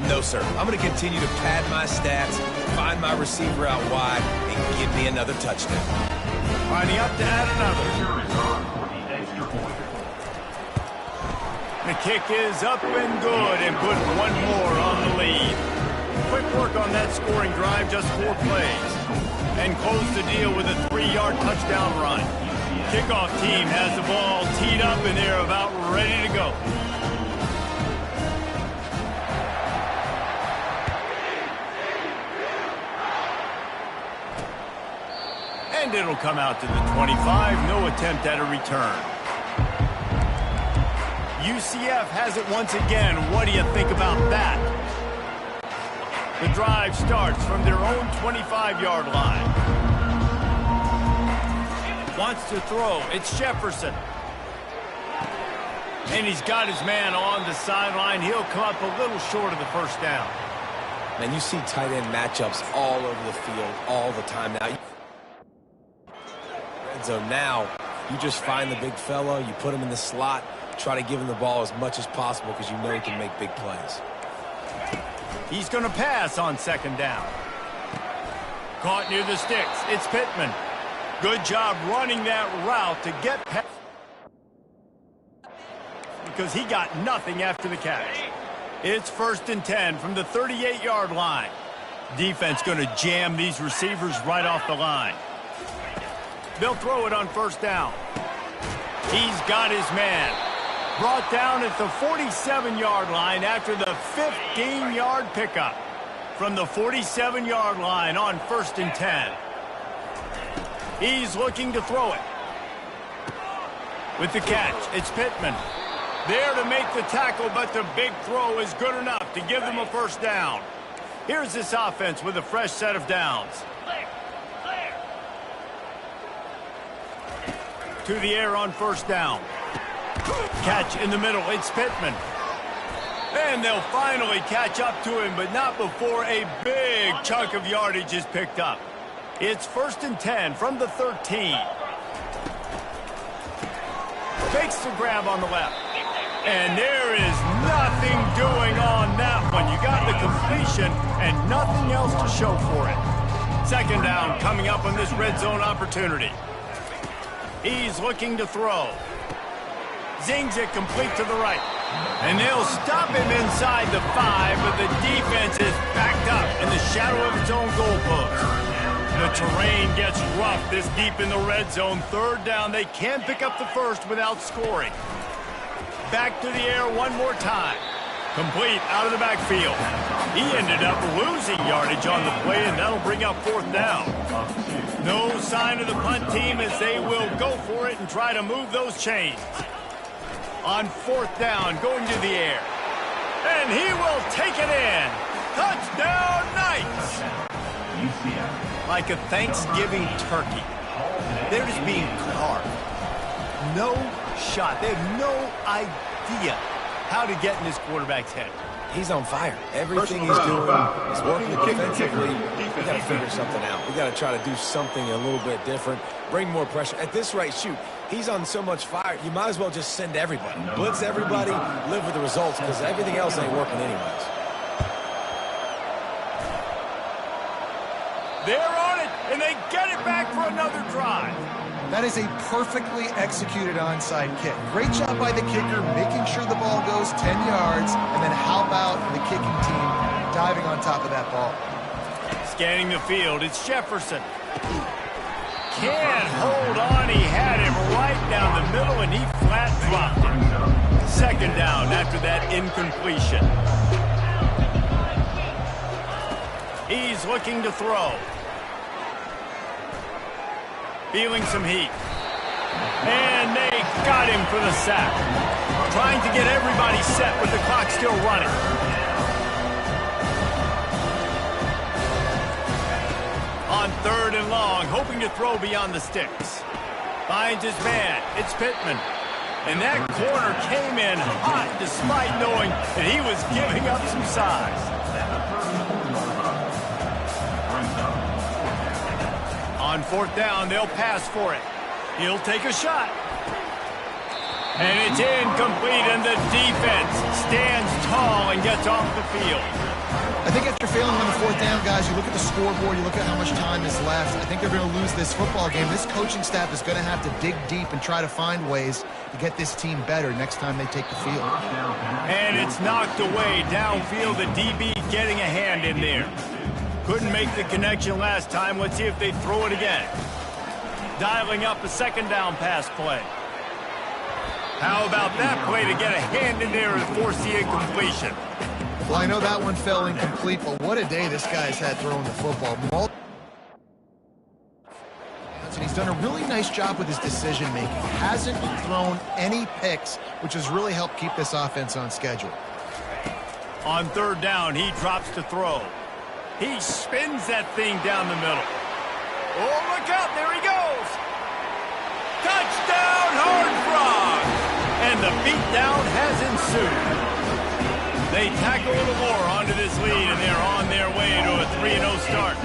No, sir. I'm going to continue to pad my stats, find my receiver out wide, and give me another touchdown. Lining up to add another. The kick is up and good and put one more on the lead. Quick work on that scoring drive, just 4 plays. And close the deal with a 3-yard touchdown run. Kickoff team has the ball teed up and they're about ready to go. And it'll come out to the 25. No attempt at a return. UCF has it once again. What do you think about that? The drive starts from their own 25-yard line. Wants to throw. It's Jefferson. And he's got his man on the sideline. He'll come up a little short of the first down. Man, you see tight end matchups all over the field all the time now. Red zone now, you just find the big fella, you put him in the slot, try to give him the ball as much as possible because you know he can make big plays. He's going to pass on second down. Caught near the sticks. It's Pittman. Good job running that route to get past because he got nothing after the catch. It's 1st and 10 from the 38-yard line. Defense going to jam these receivers right off the line. They'll throw it on first down. He's got his man. Brought down at the 47-yard line after the 15-yard pickup. From the 47-yard line on 1st and 10. He's looking to throw it. With the catch, it's Pittman. There to make the tackle, but the big throw is good enough to give them a first down. Here's this offense with a fresh set of downs. To the air on 1st down. Catch in the middle, it's Pittman. And they'll finally catch up to him, but not before a big chunk of yardage is picked up. It's 1st and 10 from the 13. Fakes the grab on the left. And there is nothing doing on that one. You got the completion and nothing else to show for it. 2nd down coming up on this red zone opportunity. He's looking to throw. Zings it complete to the right. And they'll stop him inside the 5, but the defense is backed up in the shadow of its own goalpost. The terrain gets rough this deep in the red zone. 3rd down, they can pick up the first without scoring. Back to the air one more time. Complete out of the backfield. He ended up losing yardage on the play, and that'll bring up 4th down. No sign of the punt team as they will go for it and try to move those chains. On 4th down, going to the air. And he will take it in. Touchdown, Knights! Like a Thanksgiving turkey. They're just being carved. No shot. They have no idea how to get in this quarterback's head. He's on fire. Everything he's doing is working defensively. We got to figure something out. We got to try to do something a little bit different. Bring more pressure. At this rate, shoot, he's on so much fire, you might as well just send everybody. Blitz everybody, live with the results, because everything else ain't working anyways. They're on it, and they get it back for another drive. That is a perfectly executed onside kick. Great job by the kicker, making sure the ball goes 10 yards, and then how about the kicking team diving on top of that ball? Scanning the field, it's Jefferson. Can't hold on, he had him right down the middle, and he flat dropped him. 2nd down after that incompletion. He's looking to throw. Feeling some heat. And they got him for the sack. Trying to get everybody set with the clock still running. On 3rd and long, hoping to throw beyond the sticks. Finds his man. It's Pittman. And that corner came in hot despite knowing that he was giving up some size. On 4th down, they'll pass for it. He'll take a shot. And it's incomplete, and the defense stands tall and gets off the field. I think after failing on the 4th down, guys, you look at the scoreboard, you look at how much time is left. I think they're going to lose this football game. This coaching staff is going to have to dig deep and try to find ways to get this team better next time they take the field. And it's knocked away downfield. The DB getting a hand in there. Couldn't make the connection last time. Let's see if they throw it again. Dialing up a 2nd down pass play. How about that play to get a hand in there and force the incompletion? Well, I know that one fell incomplete, but what a day this guy's had throwing the football. And he's done a really nice job with his decision-making. Hasn't thrown any picks, which has really helped keep this offense on schedule. On 3rd down, he drops to throw. He spins that thing down the middle. Oh, look out. There he goes. Touchdown, Hard Frog. And the beatdown has ensued. They tackle a little more onto this lead, and they're on their way to a 3-0 start.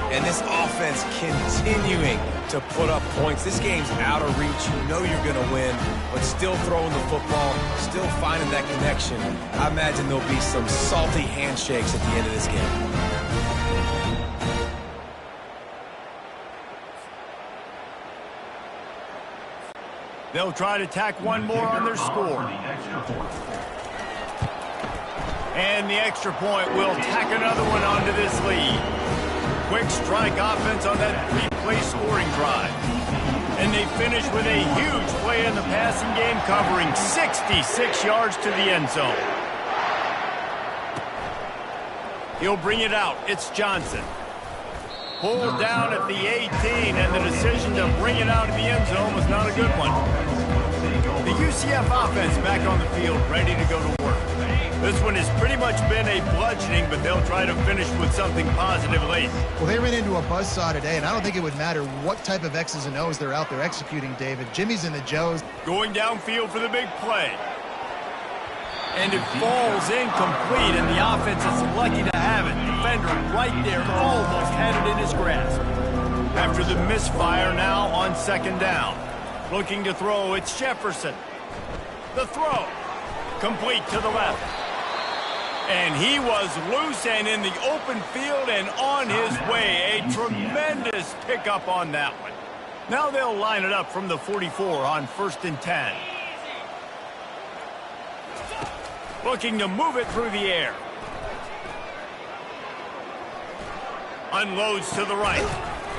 And this offense continuing to put up points. This game's out of reach. You know you're going to win, but still throwing the football, still finding that connection. I imagine there'll be some salty handshakes at the end of this game. They'll try to tack one more on their score. And the extra point will tack another one onto this lead. Quick strike offense on that 3-play scoring drive. And they finish with a huge play in the passing game, covering 66 yards to the end zone. He'll bring it out. It's Johnson. Pulled down at the 18, and the decision to bring it out of the end zone was not a good one. The UCF offense back on the field, ready to go to work. This one has pretty much been a bludgeoning, but they'll try to finish with something positive late. Well, they ran into a buzzsaw today, and I don't think it would matter what type of X's and O's they're out there executing, David. Jimmy's in the Joes. Going downfield for the big play. And it falls incomplete, and the offense is lucky to have it. Defender right there almost had it in his grasp. After the misfire, now on second down. Looking to throw, it's Jefferson. The throw. Complete to the left. And he was loose and in the open field and on his way. A tremendous pickup on that one. Now they'll line it up from the 44 on 1st and 10. Looking to move it through the air. Unloads to the right.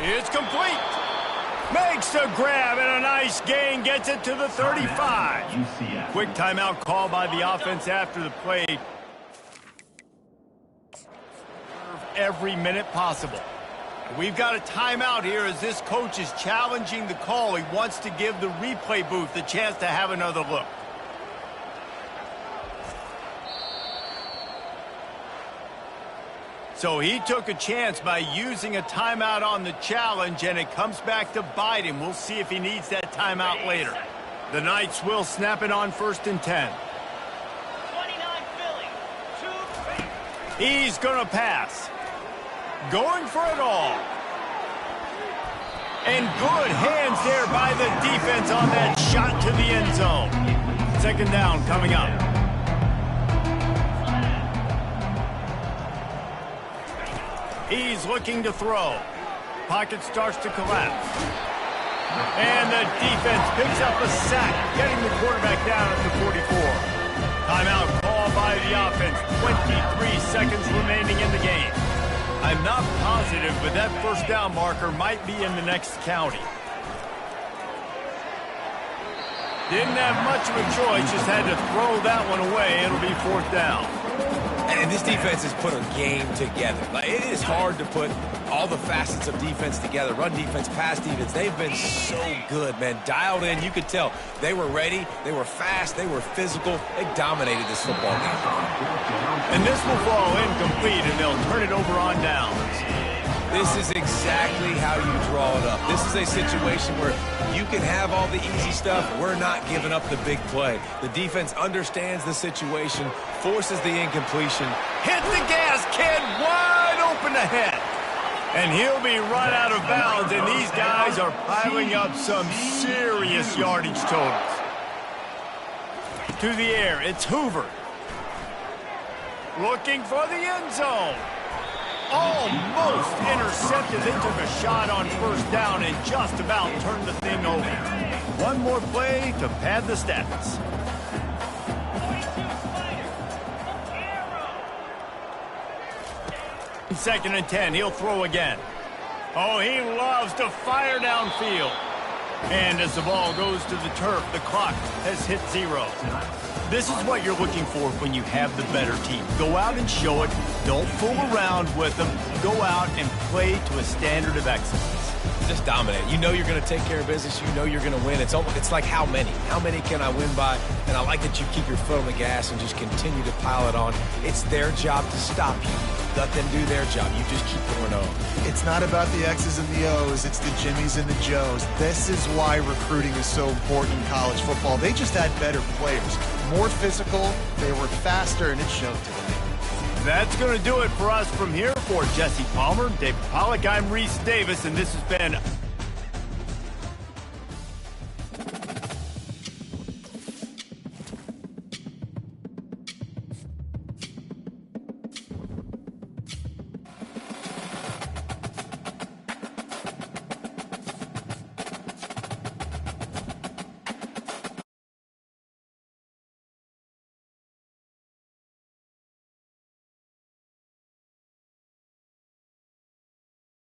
It's complete. Makes the grab and a nice gain. Gets it to the 35. Quick timeout call by the offense after the play. Every minute possible. We've got a timeout here as this coach is challenging the call. He wants to give the replay booth a chance to have another look. So he took a chance by using a timeout on the challenge, and it comes back to bite him. We'll see if he needs that timeout later. The Knights will snap it on 1st and 10. 29 Philly. He's going to pass. Going for it all. And good hands there by the defense on that shot to the end zone. Second down coming up. He's looking to throw. Pocket starts to collapse. And the defense picks up a sack, getting the quarterback down at the 44. Timeout called by the offense. 23 seconds remaining in the game. I'm not positive, but that first down marker might be in the next county. Didn't have much of a choice, just had to throw that one away. It'll be 4th down. And this defense has put a game together. Like, it is hard to put all the facets of defense together. Run defense, pass defense. They've been so good, man. Dialed in. You could tell they were ready. They were fast. They were physical. They dominated this football game. And this will fall incomplete, and they'll turn it over on downs. This is exactly how you draw it up. This is a situation where you can have all the easy stuff. We're not giving up the big play. The defense understands the situation, forces the incompletion. Hit the gas, kid, wide open ahead. And he'll be right out of bounds, and these guys are piling up some serious yardage totals. To the air, it's Hoover. Looking for the end zone. Almost intercepted. They took a shot on 1st down and just about turned the thing over. One more play to pad the stats. Second and 10, he'll throw again. Oh, he loves to fire downfield. And as the ball goes to the turf, the clock has hit 0. This is what you're looking for when you have the better team. Go out and show it. Don't fool around with them. Go out and play to a standard of excellence. Just dominate. You know you're going to take care of business. You know you're going to win. It's like how many? How many can I win by? And I like that you keep your foot on the gas and just continue to pile it on. It's their job to stop you. Let them do their job. You just keep going on. It's not about the X's and the O's. It's the Jimmys and the Joes. This is why recruiting is so important in college football. They just had better players. More physical. They were faster, and it showed today. That's going to do it for us from here. For Jesse Palmer, David Pollack, I'm Reese Davis, and this has been